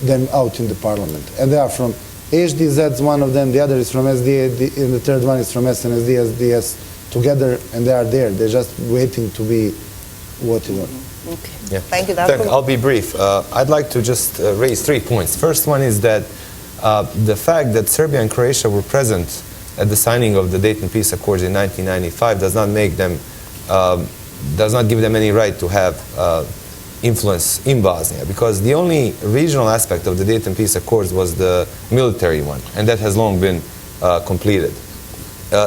them out in the parliament. And they are from HDZ, one of them, the other is from SDA, and the third one is from SNSD, SDS together, and they are there. They're just waiting to be voted on.
Okay.
Yeah.
Thank you, Darko.
I'll be brief. I'd like to just raise 3 points. First one is that the fact that Serbia and Croatia were present at the signing of the Dayton Peace Accords in 1995 does not make them, does not give them any right to have influence in Bosnia, because the only regional aspect of the Dayton Peace Accords was the military one, and that has long been completed.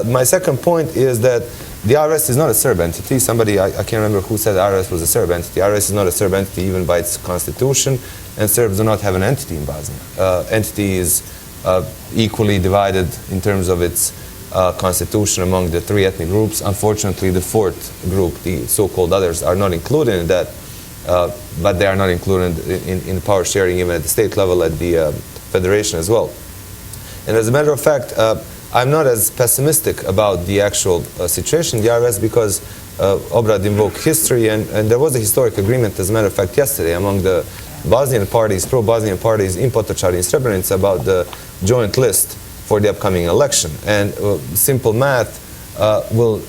My second point is that the RS is not a Serb entity. Somebody, I can't remember who said RS was a Serb entity. RS is not a Serb entity even by its constitution, and Serbs do not have an entity in Bosnia. Entity is equally divided in terms of its constitution among the 3 ethnic groups. Unfortunately, the 4th group, the so-called others, are not included in that, but they are not included in power sharing even at the state level, at the federation as well. And as a matter of fact, I'm not as pessimistic about the actual situation in the RS, because Obrad invoked history, and there was a historic agreement, as a matter of fact, yesterday among the Bosnian parties, pro-Bosnian parties in Potocari and Srebrenica about the joint list for the upcoming election. And simple math will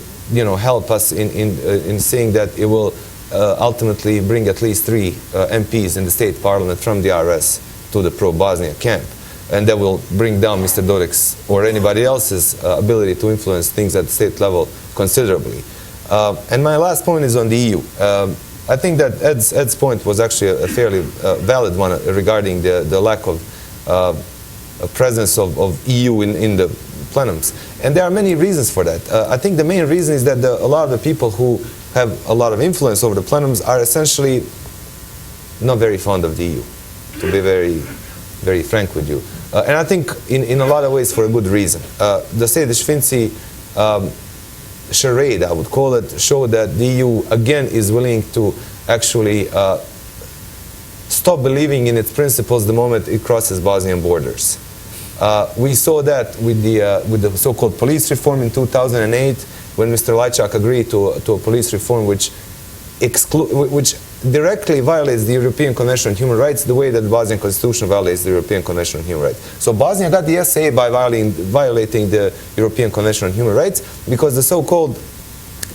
help us in seeing that it will ultimately bring at least 3 MPs in the state parliament from the RS to the pro-Bosnia camp. And that will bring down Mr. Dodik's or anybody else's ability to influence things at the state level considerably. And my last point is on the EU. I think that Ed's point was actually a fairly valid one regarding the lack of presence of EU in the plenums. And there are many reasons for that. I think the main reason is that a lot of the people who have a lot of influence over the plenums are essentially not very fond of the EU, to be very, very frank with you. And I think in a lot of ways for a good reason. The Sejdić-Finci charade, I would call it, showed that the EU again is willing to actually stop believing in its principles the moment it crosses Bosnian borders. We saw that with the so-called police reform in 2008, when Mr. Lajčák agreed to a police reform which directly violates the European Convention on Human Rights the way that the Bosnian Constitution violates the European Convention on Human Rights. So Bosnia got the SA by violating the European Convention on Human Rights because the so-called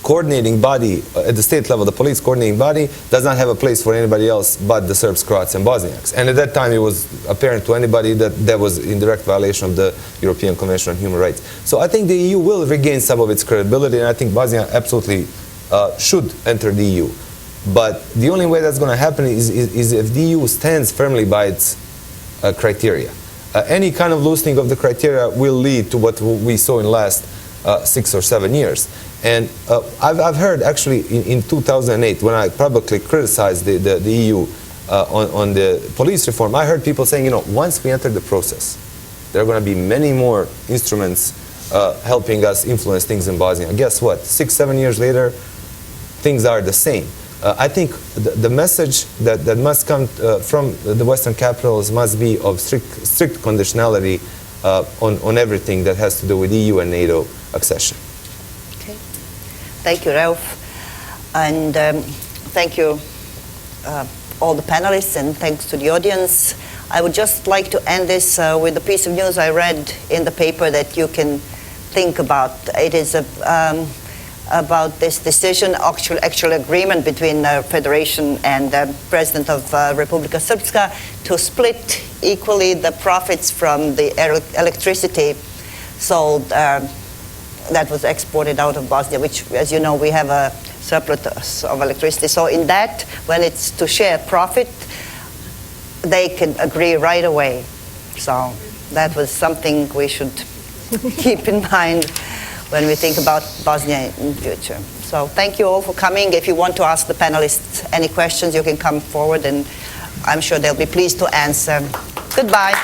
coordinating body at the state level, the police coordinating body, does not have a place for anybody else but the Serbs, Croats, and Bosniaks. And at that time, it was apparent to anybody that that was in direct violation of the European Convention on Human Rights. So I think the EU will regain some of its credibility, and I think Bosnia absolutely should enter the EU. But the only way that's going to happen is if the EU stands firmly by its criteria. Any kind of loosening of the criteria will lead to what we saw in the last 6 or 7 years. And I've heard actually in 2008, when I publicly criticized the EU on the police reform, I heard people saying, once we enter the process, there are going to be many more instruments helping us influence things in Bosnia. Guess what? 6, 7 years later, things are the same. I think the message that must come from the Western capitals must be of strict conditionality on everything that has to do with EU and NATO accession.
Okay. Thank you, Reuf. And thank you, all the panelists, and thanks to the audience. I would just like to end this with a piece of news I read in the paper that you can think about. It is about this decision, actual agreement between Federation and the President of Republika Srpska to split equally the profits from the electricity sold that was exported out of Bosnia, which, as you know, we have a surplus of electricity. So in that, when it's to share profit, they can agree right away. So that was something we should keep in mind when we think about Bosnia in the future. So thank you all for coming. If you want to ask the panelists any questions, you can come forward, and I'm sure they'll be pleased to answer. Goodbye.